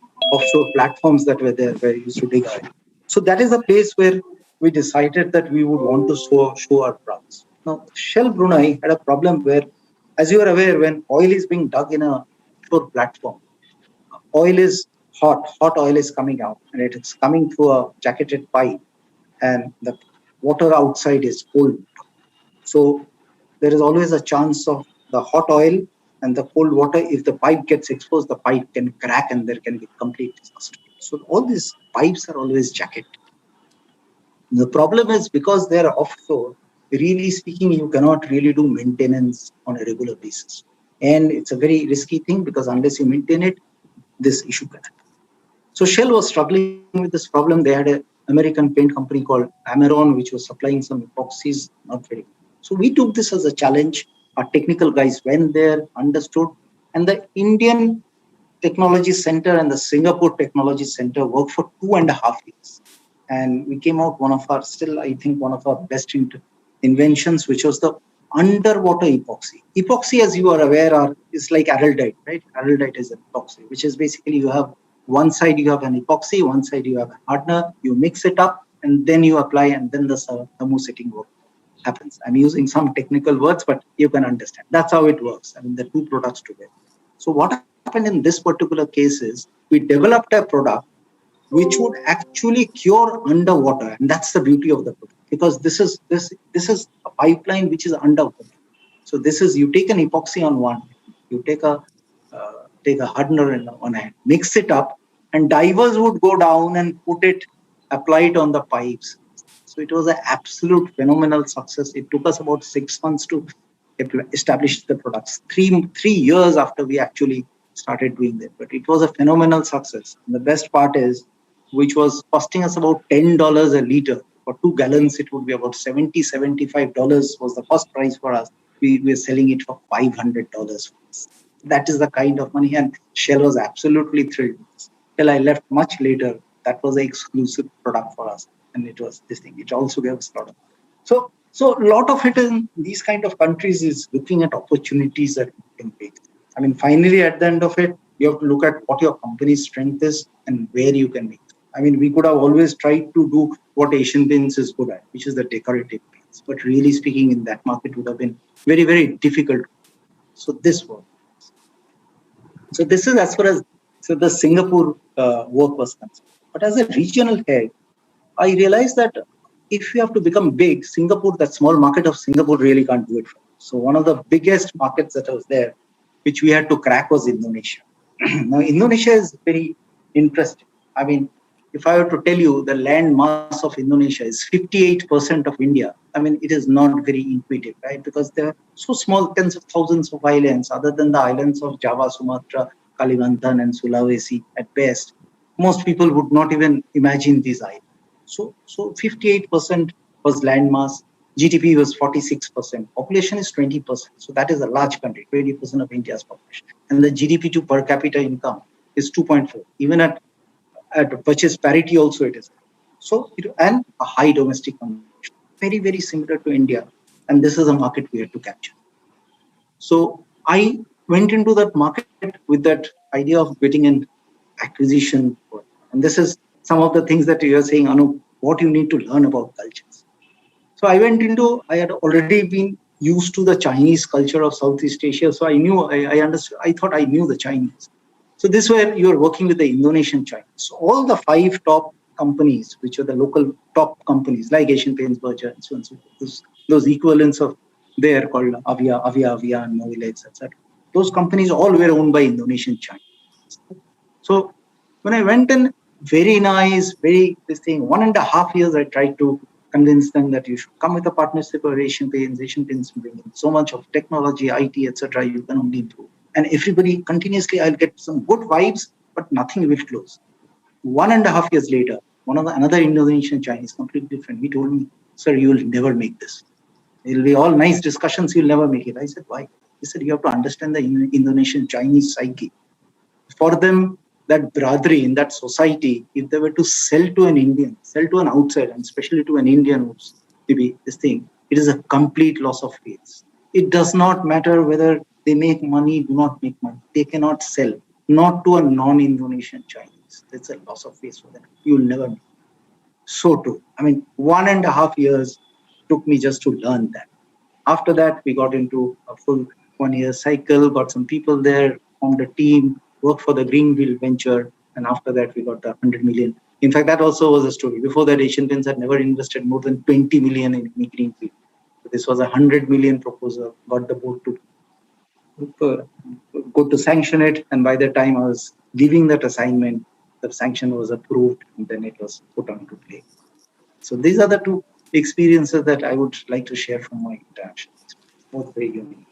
platforms that were there where you used to dig oil. So that is the place where we decided that we would want to show our products. Now, Shell Brunei had a problem where, as you are aware, when oil is being dug in a offshore platform, oil is hot oil is coming out, and it is coming through a jacketed pipe, and the water outside is cold. So there is always a chance of the hot oil and the cold water. If the pipe gets exposed, the pipe can crack and there can be complete disaster. So all these pipes are always jacketed. The problem is because they are offshore, really speaking, you cannot really do maintenance on a regular basis. And it's a very risky thing because unless you maintain it, this issue can happen. So Shell was struggling with this problem. They had an American paint company called Amaron, which was supplying some epoxies, not very good. So we took this as a challenge. Our technical guys went there, understood, and the Indian Technology Center and the Singapore Technology Center worked for 2.5 years. And we came out one of our best inventions, which was the underwater epoxy. Epoxy, as you are aware, is like araldite, right? Araldite is an epoxy, which is basically you have one side you have an epoxy, one side you have a hardener, you mix it up, and then you apply, and then the thermosetting work happens. I'm using some technical words, but you can understand. That's how it works. I mean, the two products together. So what happened in this particular case is we developed a product which would actually cure underwater, and that's the beauty of the product, because this is a pipeline which is underwater. So this is, you take an epoxy on one, you take a hardener in one hand, mix it up, and divers would go down and apply it on the pipes. So it was an absolute phenomenal success. It took us about 6 months to establish the products. 3 years after we actually started doing that, but it was a phenomenal success. And the best part is, which was costing us about $10 a liter. For 2 gallons, it would be about $75 was the first price for us. We were selling it for $500. That is the kind of money, and Shell was absolutely thrilled. Till I left much later, that was an exclusive product for us, and it was this thing. It also gave us a lot of. So a lot of it in these kind of countries is looking at opportunities that you can take. I mean, finally, at the end of it, you have to look at what your company's strength is and where you can make it. I mean, we could have always tried to do what Asian Paints is good at, which is the decorative paints. But really speaking, in that market would have been very, very difficult. So this worked. So this is as far as the Singapore work was concerned. But as a regional head, I realized that if you have to become big, Singapore, that small market of Singapore really can't do it for you. So one of the biggest markets that was there, which we had to crack, was Indonesia. Now, Indonesia is very interesting. I mean, if I were to tell you the land mass of Indonesia is 58% of India, I mean, it is not very intuitive, right? Because they're so small, tens of thousands of islands, other than the islands of Java, Sumatra, Kalimantan, and Sulawesi at best. Most people would not even imagine these islands. So 58% was land mass. GDP was 46%. Population is 20%. So that is a large country, 20% of India's population. And the GDP to per capita income is 2.4. Even at purchase parity also it is. So, and a high domestic consumption. Very, very similar to India. And this is a market we had to capture. So I went into that market with that idea of getting an acquisition. And this is some of the things that you are saying, Anoop, what you need to learn about cultures. So I had already been used to the Chinese culture of Southeast Asia. So I understood, I thought I knew the Chinese. So this is where you are working with the Indonesian Chinese. So all the 5 top companies, which are the local top companies like Asian Paints, Berger, and so on and so forth, those equivalents of there called Avia, and Movilex, etc. Those companies all were owned by Indonesian Chinese. So when I went in, very nice, this thing, 1.5 years, I tried to convince them that you should come with a partnership of Asian Paints. Asian Paints bring in so much of technology, IT, etc. You can only improve. And everybody continuously, I'll get some good vibes, but nothing will close. 1.5 years later, another Indonesian Chinese, completely different, he told me, sir, you will never make this. It will be all nice discussions, you'll never make it. I said, why? He said, you have to understand the Indonesian Chinese psyche. For them, that brotherly in that society, if they were to sell to an Indian, sell to an outsider, and especially to an Indian who's maybe this thing, it is a complete loss of faith. It does not matter whether they make money, do not make money. They cannot sell, not to a non-Indonesian Chinese. That's a loss of face for them. You'll never know. So true. I mean, 1.5 years took me just to learn that. After that, we got into a full 1 year cycle, got some people there, formed a team, worked for the Greenfield venture. And after that, we got the 100 million. In fact, that also was a story. Before that, Asian Paints had never invested more than 20 million in any Greenfield. So this was a 100 million proposal, got the board to go to sanction it. And by the time I was leaving that assignment, the sanction was approved and then it was put on to play. So these are the two experiences that I would like to share from my interactions. Both very unique.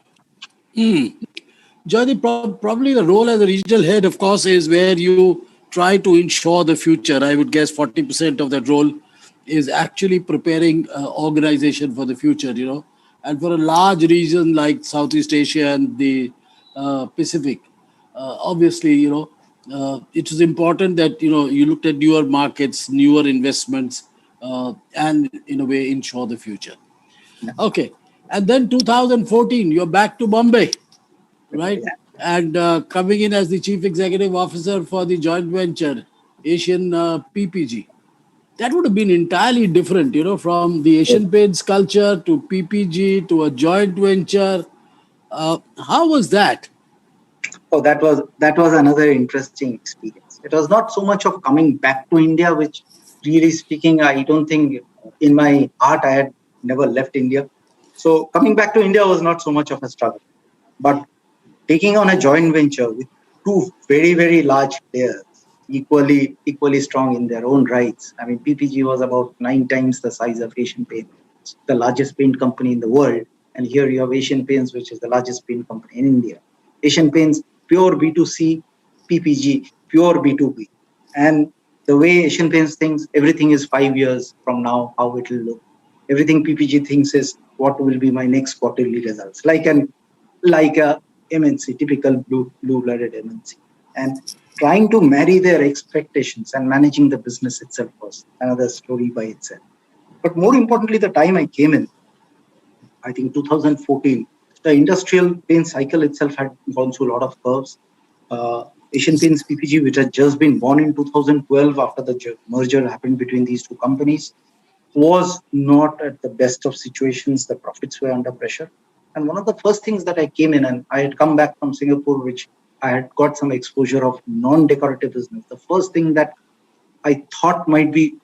Jaideep, probably the role as a regional head, of course, is where you try to ensure the future. I would guess 40% of that role is actually preparing organization for the future, And for a large region like Southeast Asia and the Pacific, obviously, it is important that, you looked at newer markets, newer investments, and in a way ensure the future. Okay. And then 2014, you're back to Bombay, right? Yeah. And coming in as the chief executive officer for the joint venture, Asian PPG. That would have been entirely different, from the Asian Paints culture to PPG to a joint venture. How was that? Oh, that was another interesting experience. It was not so much of coming back to India, which really speaking, I don't think in my heart I had never left India. So coming back to India was not so much of a struggle. But taking on a joint venture with two very, very large players, equally strong in their own rights. I mean, PPG was about 9 times the size of Asian Paints, the largest paint company in the world. And here you have Asian Paints, which is the largest paint company in India. Asian Paints, pure B2C, PPG, pure B2B. And the way Asian Paints thinks, everything is 5 years from now, how it will look. Everything PPG thinks is what will be my next quarterly results, like a MNC, typical blue-blooded MNC, and trying to marry their expectations and managing the business itself was another story by itself. But more importantly, the time I came in, I think 2014, the industrial paint cycle itself had gone through a lot of curves. Asian Paints PPG, which had just been born in 2012 after the merger happened between these two companies, was not at the best of situations. The profits were under pressure. And one of the first things that I came in, and I had come back from Singapore, which I had got some exposure of non-decorative business. The first thing that I thought might be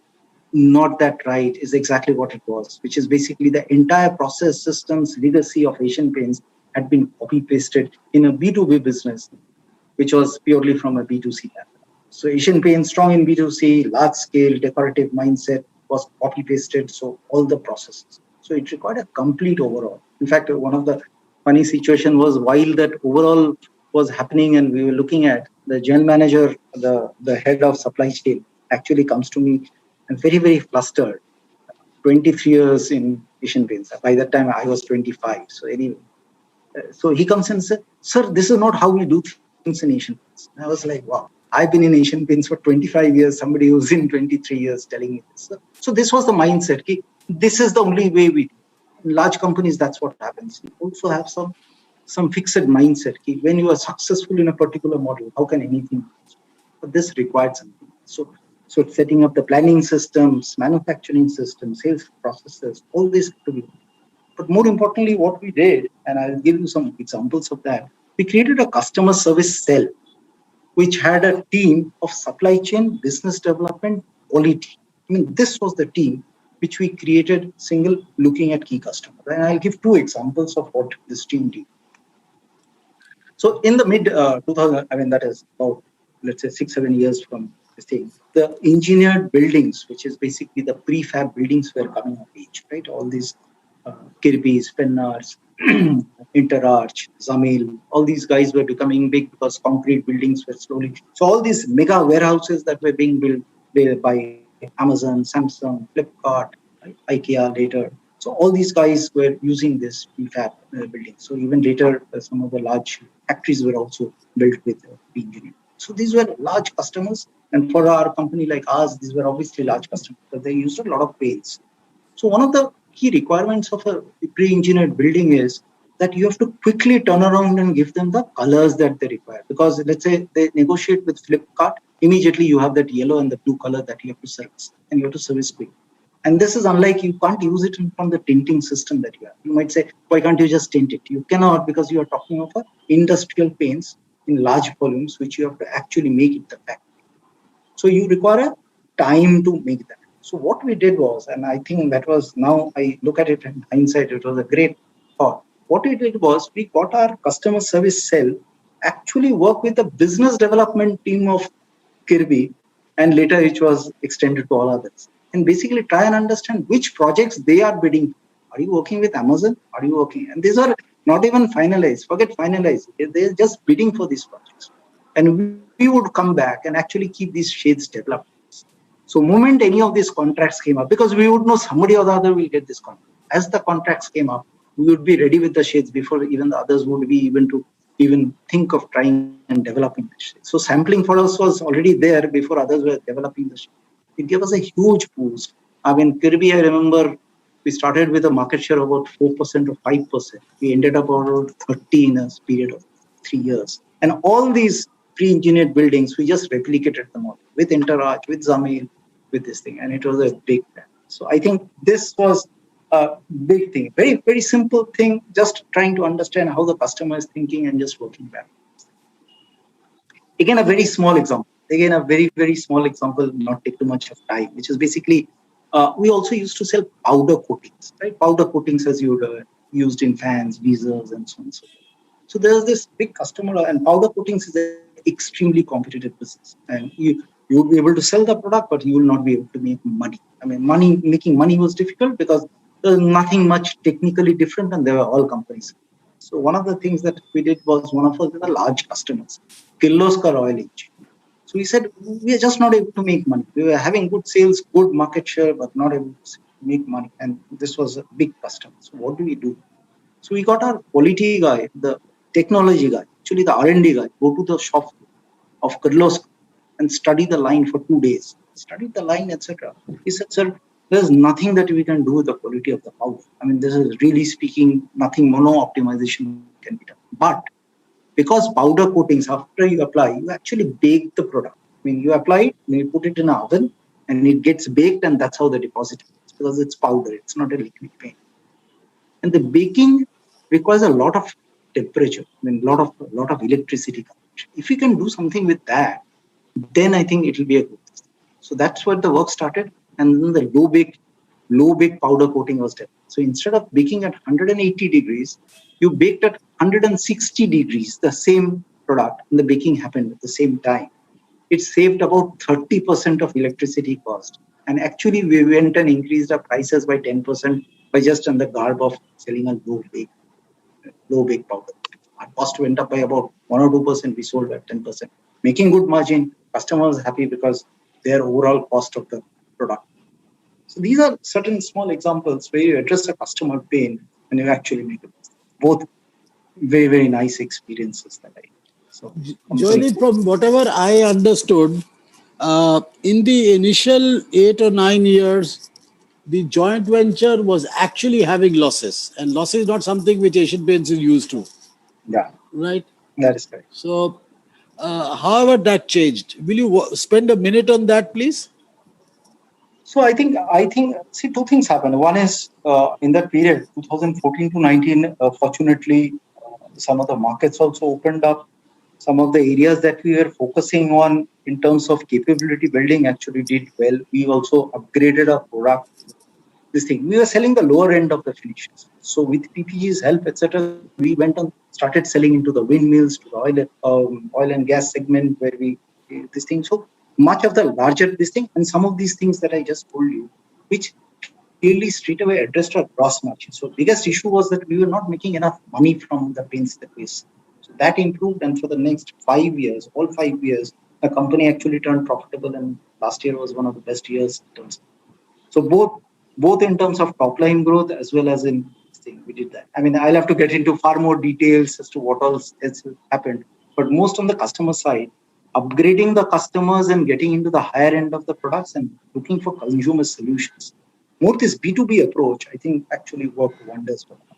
not that right is exactly what it was, which is basically the entire process systems legacy of Asian Paints had been copy-pasted in a B2B business, which was purely from a B2C background. So Asian Paints, strong in B2C, large-scale decorative mindset, was copy-pasted, so all the processes. So it required a complete overhaul. In fact, one of the funny situation was while that overall was happening and we were looking at, the general manager, the head of supply chain actually comes to me and very, very flustered. 23 years in Asian Paints. By that time, I was 25. So anyway, so he comes and says, "Sir, this is not how we do things in Asian Paints." And I was like, wow, I've been in Asian Paints for 25 years. Somebody who's in 23 years telling me this. So this was the mindset. Okay? This is the only way we do. In large companies, that's what happens. You also have some fixed mindset. Okay? When you are successful in a particular model, how can anything be? But this required something. So it's setting up the planning systems, manufacturing systems, sales processes, all this to be. But more importantly, what we did, and I'll give you some examples of that, we created a customer service cell, which had a team of supply chain, business development, quality. I mean, this was the team which we created single looking at key customers. And I'll give 2 examples of what this team did. So in the mid 2000, I mean, that is about, let's say 6-7 years from this thing, the engineered buildings, which is basically the prefab buildings were coming of age, right? All these Kirby's, Pennards, Interarch, Zamil, all these guys were becoming big because concrete buildings were slowly. So all these mega warehouses that were being built by Amazon, Samsung, Flipkart, IKEA later. So all these guys were using this prefab building. So even later, some of the large factories were also built with engineering. So these were large customers. And for our company like ours, these were obviously large customers, but they used a lot of paints. So one of the key requirements of a pre-engineered building is that you have to quickly turn around and give them the colors that they require. Because let's say they negotiate with Flipkart, immediately you have that yellow and the blue color that you have to service, and you have to service quick. And this is unlike, you can't use it from the tinting system that you have. You might say, why can't you just tint it? You cannot, because you are talking of industrial paints in large volumes, which you have to actually make it the factory. So you require a time to make that. So what we did was, and I think that was, now I look at it in hindsight, it was a great thought. What we did was, we got our customer service cell actually work with the business development team of Kirby, and later it was extended to all others. And basically try and understand which projects they are bidding. Are you working with Amazon? Are you working? And these are not even finalized. Forget finalized. They're just bidding for these projects. And we would come back and actually keep these shades developed. So moment any of these contracts came up, because we would know somebody or the other will get this contract. As the contracts came up, we would be ready with the shades before even the others would be even to even think of trying and developing the shades. So sampling for us was already there before others were developing the shades. It gave us a huge boost. I mean, Kirby, I remember we started with a market share of about 4% or 5%. We ended up around 30 in a period of 3 years. And all these pre-engineered buildings, we just replicated them all with Interarch, with Zamil, with this thing. And it was a big plan. So I think this was a big thing. Very, very simple thing, just trying to understand how the customer is thinking and just working back. Again, a very small example. Again, a very, very small example, not take too much of time, which is basically, we also used to sell powder coatings, right? Powder coatings as you would used in fans, visors, and so on and so forth. So there's this big customer, and powder coatings is an extremely competitive business. And you would be able to sell the product, but you will not be able to make money. I mean, making money was difficult because there's nothing much technically different, and they were all companies. So one of the things that we did was, one of the large customers, Kirloskar Royal Engineering. So we said, we are just not able to make money. We were having good sales, good market share, but not able to make money. And this was a big customer. So what do we do? So we got our quality guy, the technology guy, actually the R&D guy, go to the shop of Kirloskar and study the line for 2 days. Study the line, etc. He said, sir, there's nothing that we can do with the quality of the powder. I mean, this is really speaking, nothing mono optimization can be done. But because powder coatings, after you apply, you actually bake the product. I mean, you apply it, you put it in an oven, and it gets baked, and that's how the deposit is, because it's powder, it's not a liquid paint. And the baking requires a lot of temperature, I mean, a lot of electricity. If you can do something with that, then I think it will be a good thing. So that's where the work started, and then the low bake powder coating was done. So instead of baking at 180 degrees, you baked at 160 degrees, the same product, and the baking happened at the same time. It saved about 30% of electricity cost. And actually, we went and increased our prices by 10% by just on the garb of selling a low bake powder. Our cost went up by about 1 or 2%. We sold at 10%, making good margin. Customers happy because their overall cost of the product. So these are certain small examples where you address a customer pain and you actually make it. Both very, very nice experiences that I had. So, Jaideep, from whatever I understood, in the initial 8 or 9 years, the joint venture was actually having losses, and losses is not something which Asian Paints is used to. yeah, Right? that is correct. So, however, that changed. Will you spend a minute on that, please? So I think, see, two things happened. One is in that period, 2014 to 19, fortunately, some of the markets also opened up. Some of the areas that we were focusing on in terms of capability building actually did well. We also upgraded our product. This thing, we were selling the lower end of the finishes. So with PPG's help, etc., we went on, started selling into the windmills, to the oil and gas segment, where we this thing. So much of the larger this thing, and some of these things that I just told you, which clearly straight away addressed our gross margin. So biggest issue was that we were not making enough money from the paints that we sell. So that improved, and for the next 5 years, all 5 years, the company actually turned profitable, and last year was one of the best years in terms. So both in terms of top line growth as well as in this thing, we did that. I mean, I'll have to get into far more details as to what else has happened, but most on the customer side, upgrading the customers and getting into the higher end of the products and looking for consumer solutions. More this B2B approach, I think, actually worked wonders for them.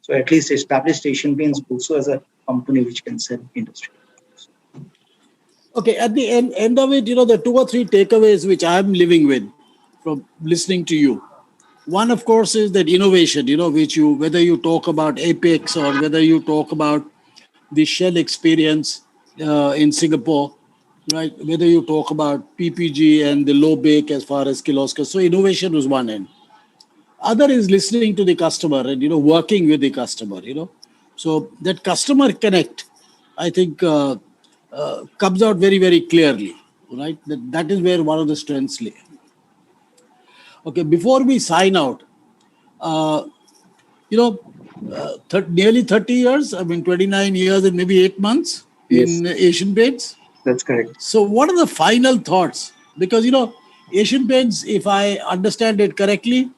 So at least established Asian Paints also as a company which can sell industry. Okay, at the end of it, the two or three takeaways which I'm living with from listening to you. One, of course, is that innovation, which whether you talk about Apex or whether you talk about the Shell experience in Singapore, right? Whether you talk about PPG and the low bake as far as Kirloskar. So innovation was one end. Other is listening to the customer and, working with the customer. So that customer connect, I think, comes out very, very clearly, right? That is where one of the strengths lay. Okay, before we sign out, uh, you know, nearly 30 years, 29 years and maybe 8 months Yes, in Asian Paints. that's correct. So, what are the final thoughts? Because, Asian Paints, if I understand it correctly,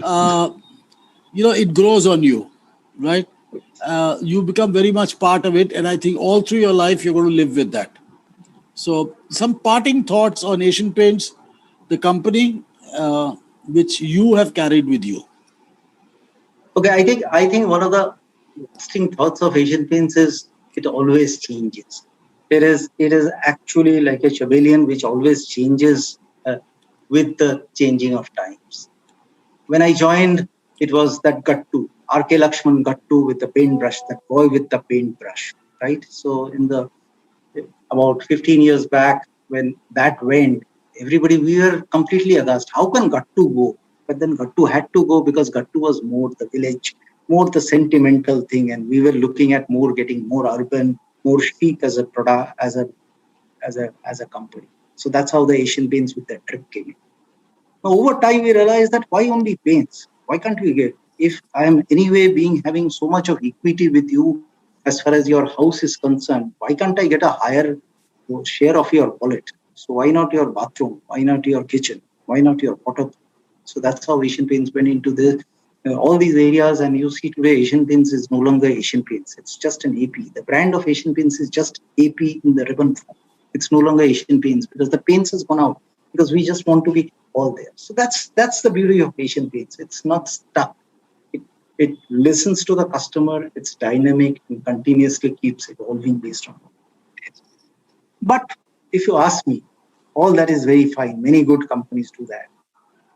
uh, it grows on you, right? You become very much part of it. And I think all through your life, you're going to live with that. So, some parting thoughts on Asian Paints, the company which you have carried with you. Okay, I think one of the lasting thoughts of Asian Paints is it always changes. It is actually like a chameleon which always changes with the changing of times. When I joined, it was that Gattu, R.K. Lakshman Gattu with the paintbrush, that boy with the paintbrush, right? So in the about 15 years back, when that went, everybody, we were completely aghast. How can Gattu go? But then Gattu had to go because Gattu was more the village, more the sentimental thing, and we were looking at more getting more urban, more chic as a product, as a company. So that's how the Asian Paints with that trip came in. Now, over time, we realized that why only paints? Why can't we get? If I am anyway being having so much of equity with you as far as your house is concerned, why can't I get a higher share of your wallet? So why not your bathroom? Why not your kitchen? Why not your water? So that's how Asian Paints went into all these areas. And you see today, Asian Paints is no longer Asian Paints. It's just an AP. The brand of Asian Paints is just AP in the ribbon form. It's no longer Asian Paints because the paints has gone out because we just want to be all there. So that's the beauty of Asian Paints. It's not stuck. It listens to the customer. It's dynamic and continuously keeps evolving based on it. But if you ask me, all that is very fine. Many good companies do that.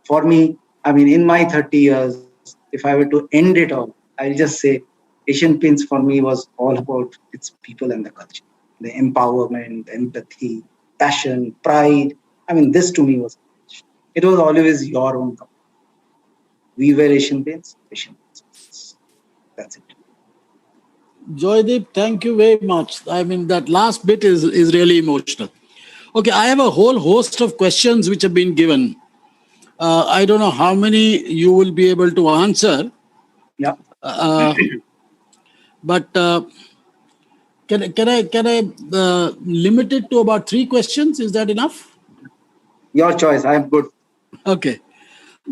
For me, in my 30 years, if I were to end it all, I'll just say Asian Paints for me was all about its people and the culture, the empowerment, empathy, passion, pride. This to me was, it was always your own company. We were Asian Paints, Asian Paints. That's it. Joydeep, thank you very much. That last bit is really emotional. Okay, I have a whole host of questions which have been given. I don't know how many you will be able to answer. Yeah. But can I limit it to about 3 questions? Is that enough? Your choice. I'm good. Okay.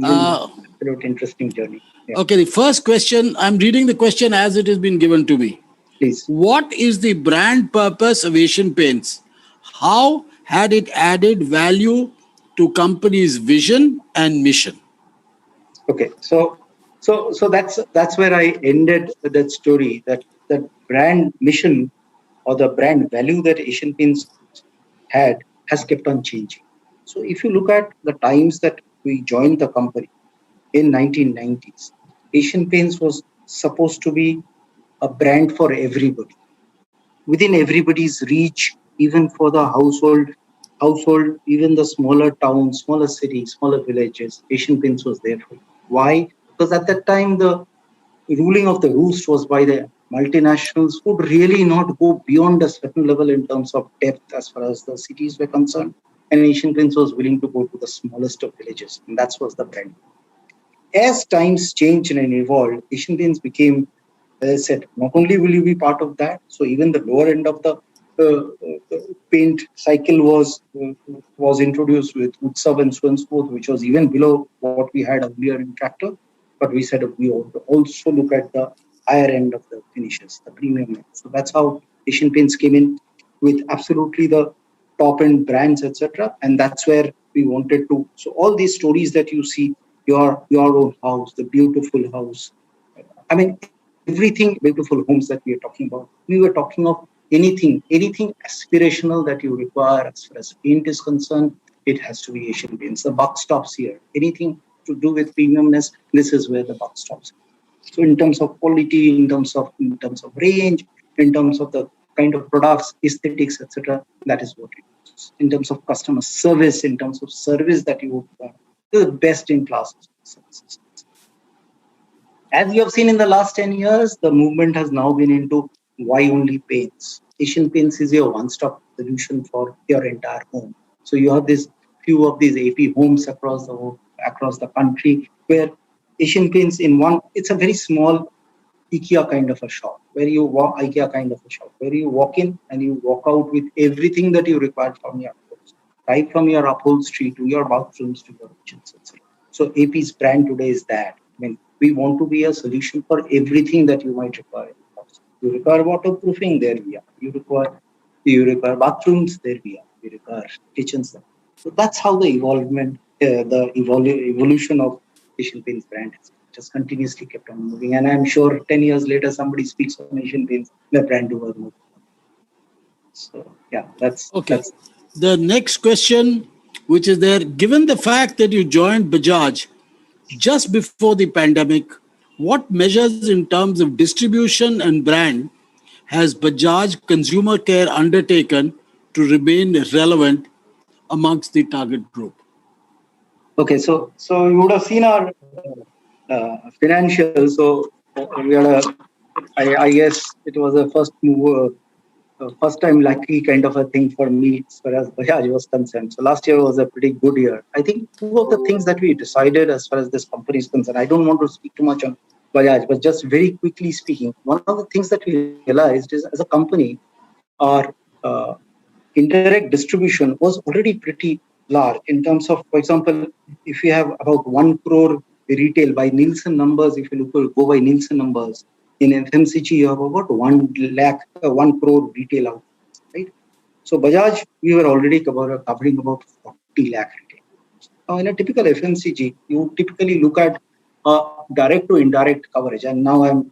Absolute interesting journey. Yeah. Okay, the first question, I'm reading the question as it has been given to me. Please. What is the brand purpose of Asian Paints? How had it added value to company's vision and mission? Okay, so that's where I ended that story. That brand mission or the brand value that Asian Paints had has kept on changing. So if you look at the times that we joined the company in 1990s, Asian Paints was supposed to be a brand for everybody, within everybody's reach, even for the household, even the smaller towns, smaller cities, smaller villages. Asian Paints was there for you. Why? Because at that time the ruling of the roost was by the multinationals who would really not go beyond a certain level in terms of depth as far as the cities were concerned. And Asian Paints was willing to go to the smallest of villages, and that was the brand. As times changed and evolved, Asian Paints became, as I said, not only will you be part of that, so even the lower end of the paint cycle was introduced with Utsav and so and so forth, which was even below what we had earlier in Tractor. But we said we also look at the higher end of the finishes, the premium end. So that's how Asian Paints came in with absolutely the top end brands, etc. And that's where we wanted to. So all these stories that you see, your own house, the beautiful house. everything beautiful homes that we are talking about. We were talking of anything aspirational that you require as far as paint is concerned. It has to be Asian Paints. The buck stops here. Anything to do with premiumness, this is where the buck stops. So in terms of quality, in terms of range, in terms of the kind of products, aesthetics, etc., that is what it is. In terms of customer service, in terms of service that you would the best in class services. As you have seen in the last 10 years, the movement has now been into why only paints. Asian Paints is your one-stop solution for your entire home. So you have this few of these AP homes across the country where Asian Paints in one, it's a very small IKEA kind of a shop where you walk where you walk in and you walk out with everything that you require from your house, right from your upholstery to your bathrooms to your kitchens, etc. So AP's brand today is that. I mean, we want to be a solution for everything that you might require. You require waterproofing, there we are. You require bathrooms, there we are. You require kitchens. So that's how the evolution of Asian Paints brand is. It has continuously kept on moving. And I'm sure 10 years later, somebody speaks of Asian Paints, the brand will move. So, yeah, that's... Okay. The next question, which is there, given the fact that you joined Bajaj just before the pandemic, what measures in terms of distribution and brand has Bajaj Consumer Care undertaken to remain relevant amongst the target group? Okay, so you would have seen our financials. So we had I guess it was a first time lucky kind of a thing for me as far as Bajaj was concerned. So last year was a pretty good year. I think two of the things that we decided as far as this company is concerned, I don't want to speak too much on Bajaj, but just very quickly speaking, one of the things that we realized is as a company, our indirect distribution was already pretty large in terms of, for example, if you have about 1 crore retail by Nielsen numbers, if you go by Nielsen numbers, in FMCG, you have about 1 crore retail outlets, right? So Bajaj, we were already covering about 40 lakh retail. Now, in a typical FMCG, you typically look at direct to indirect coverage. And now I'm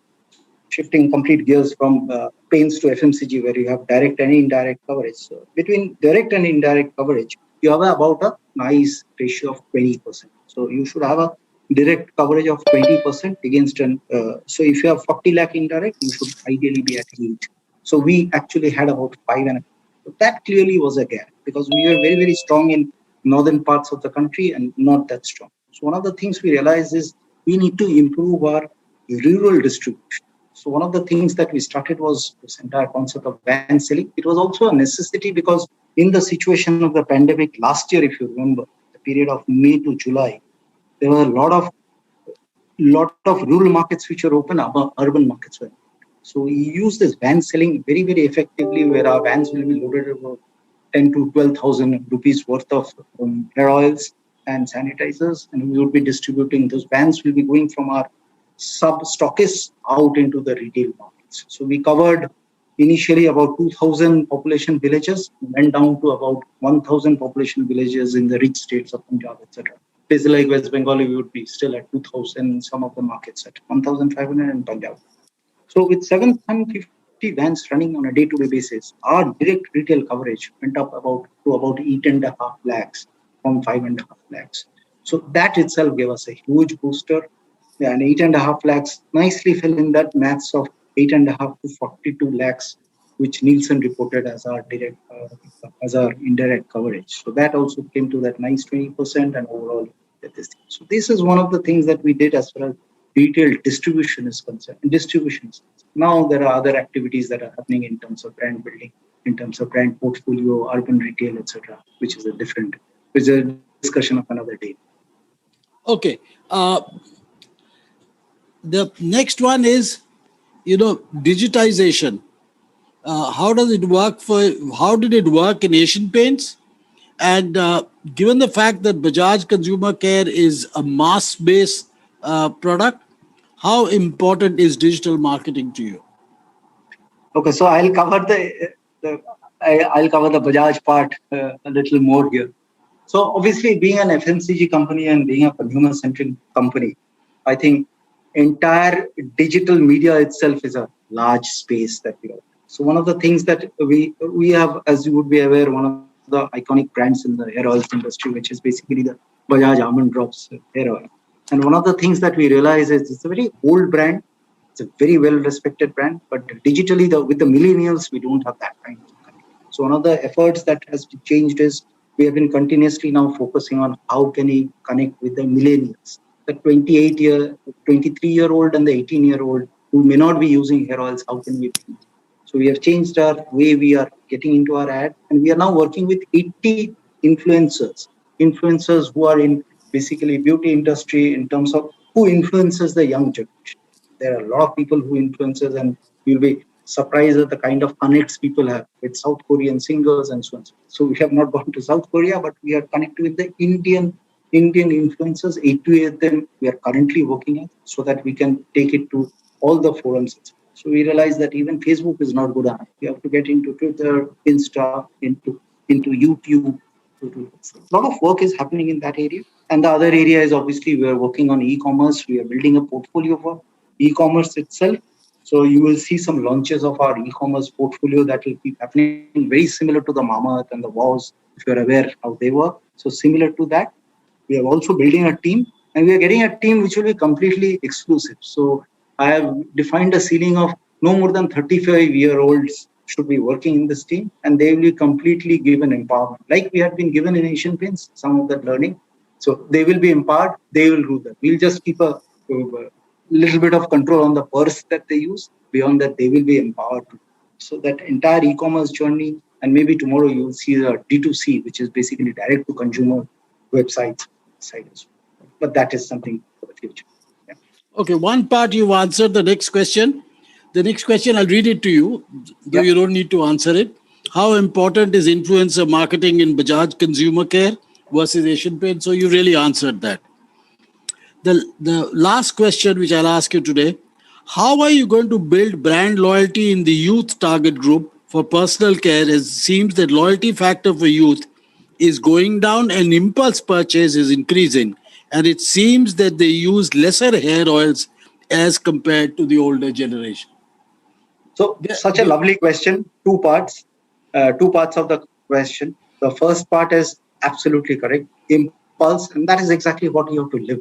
shifting complete gears from paints to FMCG, where you have direct and indirect coverage. So between direct and indirect coverage, you have about a nice ratio of 20%. So you should have a direct coverage of 20% against so if you have 40 lakh indirect, you should ideally be at 8. So we actually had about 5.5. So that clearly was a gap because we were very, very strong in northern parts of the country and not that strong. So one of the things we realized is we need to improve our rural distribution. So one of the things that we started was this entire concept of van selling. It was also a necessity because in the situation of the pandemic last year, if you remember, the period of May to July, there were a lot of rural markets which were open, urban markets were. So we use this van selling very, very effectively, where our vans will be loaded about 10 to 12,000 rupees worth of hair oils and sanitizers, and we will be distributing. Those vans will be going from our sub-stockists out into the retail markets. So we covered initially about 2,000 population villages, went down to about 1,000 population villages in the rich states of Punjab, etc. Places like West Bengal, we would be still at 2,000, some of the markets at 1,500 in Punjab. So with 750 vans running on a day-to-day basis, our direct retail coverage went up to about 8.5 lakhs from 5.5 lakhs. So that itself gave us a huge booster. And 8.5 lakhs nicely fell in that maths of 8.5 to 42 lakhs, which Nielsen reported as our indirect coverage. So that also came to that nice 20% and overall. So this is one of the things that we did as far as retail distribution is concerned. Now there are other activities that are happening in terms of brand building, in terms of brand portfolio, urban retail, etc., which is a discussion of another day. Okay. The next one is, digitization. How did it work in Asian Paints? And given the fact that Bajaj Consumer Care is a mass-based product, how important is digital marketing to you? Okay, so I'll cover the Bajaj part a little more here. So obviously, being an FMCG company and being a consumer-centric company, I think entire digital media itself is a large space that we have. So one of the things that we have, as you would be aware, one of the iconic brands in the hair oils industry, which is basically the Bajaj Almond Drops hair oil. And one of the things that we realize is it's a very old brand. It's a very well-respected brand, but digitally, with the millennials, we don't have that kind of connect. So one of the efforts that has changed is we have been continuously now focusing on how can we connect with the millennials, the 23-year-old and the 18-year-old who may not be using hair oils. How can we? So we have changed our way we are getting into our ad, and we are now working with 80 influencers who are in basically beauty industry in terms of who influences the young generation. There are a lot of people who influences, and you'll be surprised at the kind of connects people have with South Korean singers and so on. So we have not gone to South Korea, but we are connected with the Indian influencers. 80 of them we are currently working at, so that we can take it to all the forums. So we realize that even Facebook is not good enough. We have to get into Twitter, Insta, into YouTube. A lot of work is happening in that area. And the other area is obviously we are working on e-commerce. We are building a portfolio for e-commerce itself. So you will see some launches of our e-commerce portfolio that will keep happening, very similar to the Mamaearth and the Wows, if you're aware how they work. So similar to that, we are also building a team, and we are getting a team which will be completely exclusive. So I have defined a ceiling of no more than 35-year-olds should be working in this team, and they will be completely given empowerment. Like we had been given in Asian Paints, some of that learning. So they will be empowered, they will do that. We'll just keep a little bit of control on the purse that they use. Beyond that, they will be empowered. So that entire e-commerce journey, and maybe tomorrow you will see the D2C, which is basically direct to consumer websites side as well. But that is something for the future. Yeah. Okay, one part you've answered. The next question. The next question, I'll read it to you, though you don't need to answer it. How important is influencer marketing in Bajaj Consumer Care versus Asian Paint? So you really answered that. The last question, which I'll ask you today, how are you going to build brand loyalty in the youth target group for personal care? It seems that loyalty factor for youth is going down and impulse purchase is increasing. And it seems that they use lesser hair oils as compared to the older generation. So such a lovely question. Two parts of the question. The first part is absolutely correct. Impulse, and that is exactly what you have to live.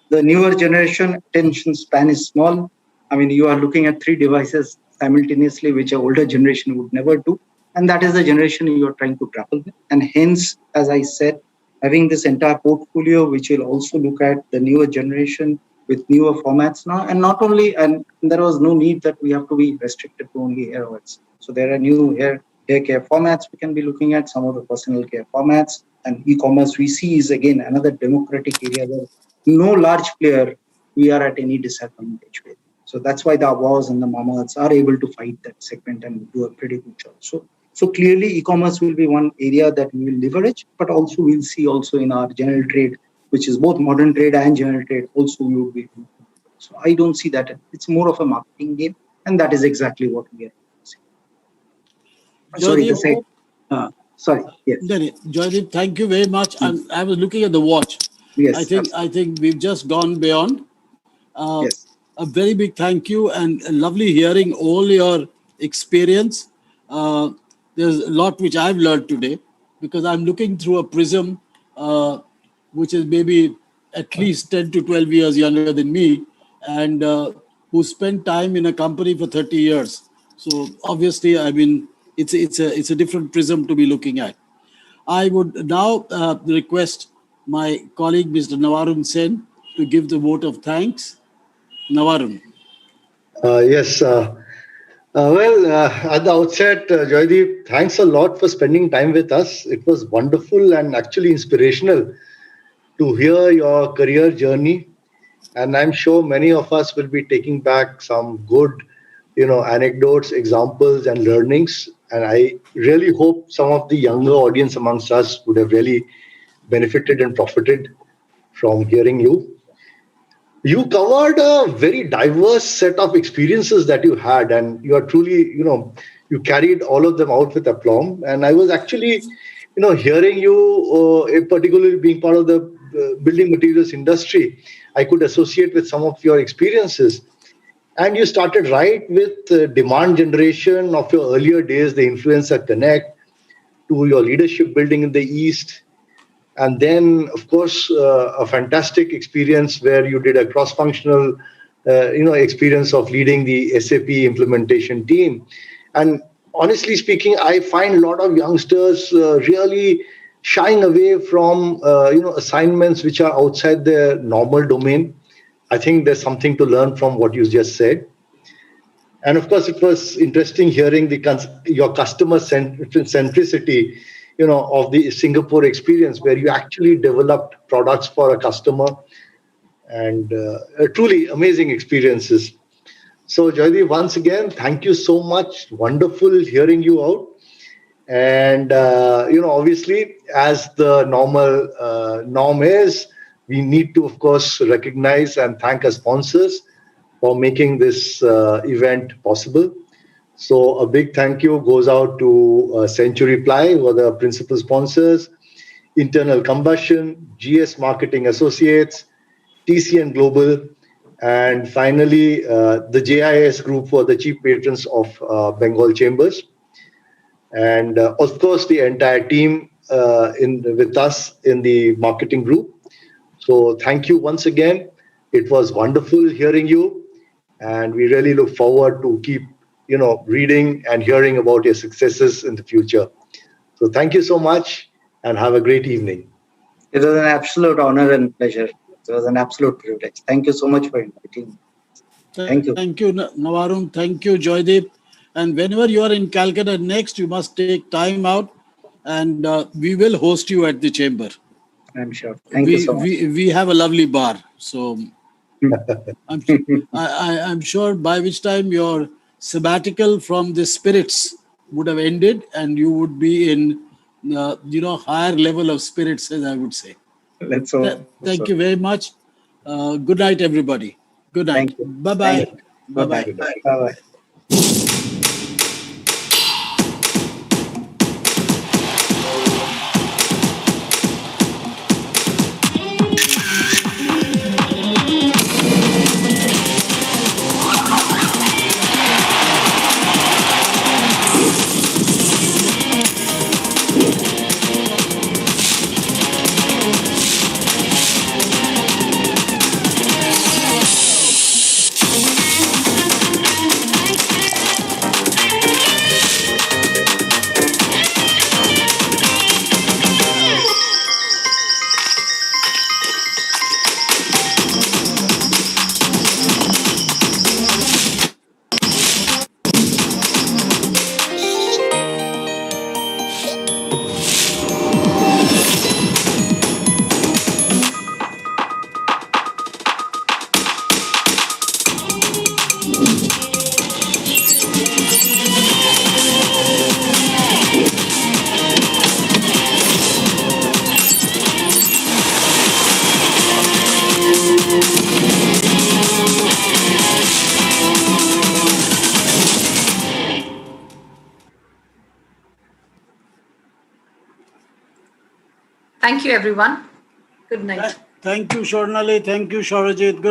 The newer generation attention span is small. I mean, you are looking at 3 devices simultaneously, which an older generation would never do. And that is the generation you are trying to grapple with. And hence, as I said, having this entire portfolio, which will also look at the newer generation with newer formats now. And not only, and there was no need that we have to be restricted to only hair oils. So there are new hair care formats we can be looking at, some of the personal care formats. And e-commerce we see is again another democratic area where no large player we are at any disadvantage with. So that's why the Wows and the Mamaearths are able to fight that segment and do a pretty good job. So clearly e-commerce will be one area that we will leverage, but also we'll see also in our general trade, which is both modern trade and general trade, also we will be. So I don't see that. It's more of a marketing game, and that is exactly what we are seeing. Sorry. Yes. Jaideep, thank you very much. I was looking at the watch. Yes. I think we've just gone beyond. Yes. A very big thank you, and lovely hearing all your experience. There's a lot which I've learned today because I'm looking through a prism which is maybe at least 10 to 12 years younger than me, and who spent time in a company for 30 years. So obviously, I mean, it's a different prism to be looking at. I would now request my colleague, Mr. Navarun Sen, to give the vote of thanks. Navarun. Yes. At the outset, Jaideep, thanks a lot for spending time with us. It was wonderful and actually inspirational to hear your career journey. And I'm sure many of us will be taking back some good, anecdotes, examples, and learnings. And I really hope some of the younger audience amongst us would have really benefited and profited from hearing you. You covered a very diverse set of experiences that you had, and you are truly, you carried all of them out with aplomb. And I was actually, hearing you, particularly being part of the building materials industry, I could associate with some of your experiences. And you started right with demand generation of your earlier days, the Influencer Connect, to your leadership building in the East. And then, of course, a fantastic experience where you did a cross-functional, experience of leading the SAP implementation team. And honestly speaking, I find a lot of youngsters really shying away from, assignments which are outside their normal domain. I think there's something to learn from what you just said. And of course, it was interesting hearing your customer centricity, of the Singapore experience, where you actually developed products for a customer, and truly amazing experiences. So, Jaideep, once again, thank you so much. Wonderful hearing you out. And obviously, as the norm is, we need to, of course, recognize and thank our sponsors for making this event possible. So a big thank you goes out to Century Ply, who are the principal sponsors, Internal Combustion, GS Marketing Associates, TCN Global, and finally the JIS Group, for the chief patrons of Bengal Chambers. And of course, the entire team with us in the marketing group. So thank you once again. It was wonderful hearing you, and we really look forward to keep reading and hearing about your successes in the future. So thank you so much, and have a great evening. It was an absolute honor and pleasure. It was an absolute privilege. Thank you so much for inviting me. Thank you. Thank you, Navarun. Thank you, Jaideep. And whenever you are in Calcutta next, you must take time out, and we will host you at the chamber. I'm sure. Thank you so much. We have a lovely bar, so I'm sure by which time your sabbatical from the spirits would have ended, and you would be in higher level of spirits, as I would say. Let's hope. Thank you very much. Good night, everybody. Good night. Thank you. Bye-bye. Bye-bye. Bye-bye. Thank you, everyone. Good night. Thank you, Swarnali. Thank you, Shaurajit. Good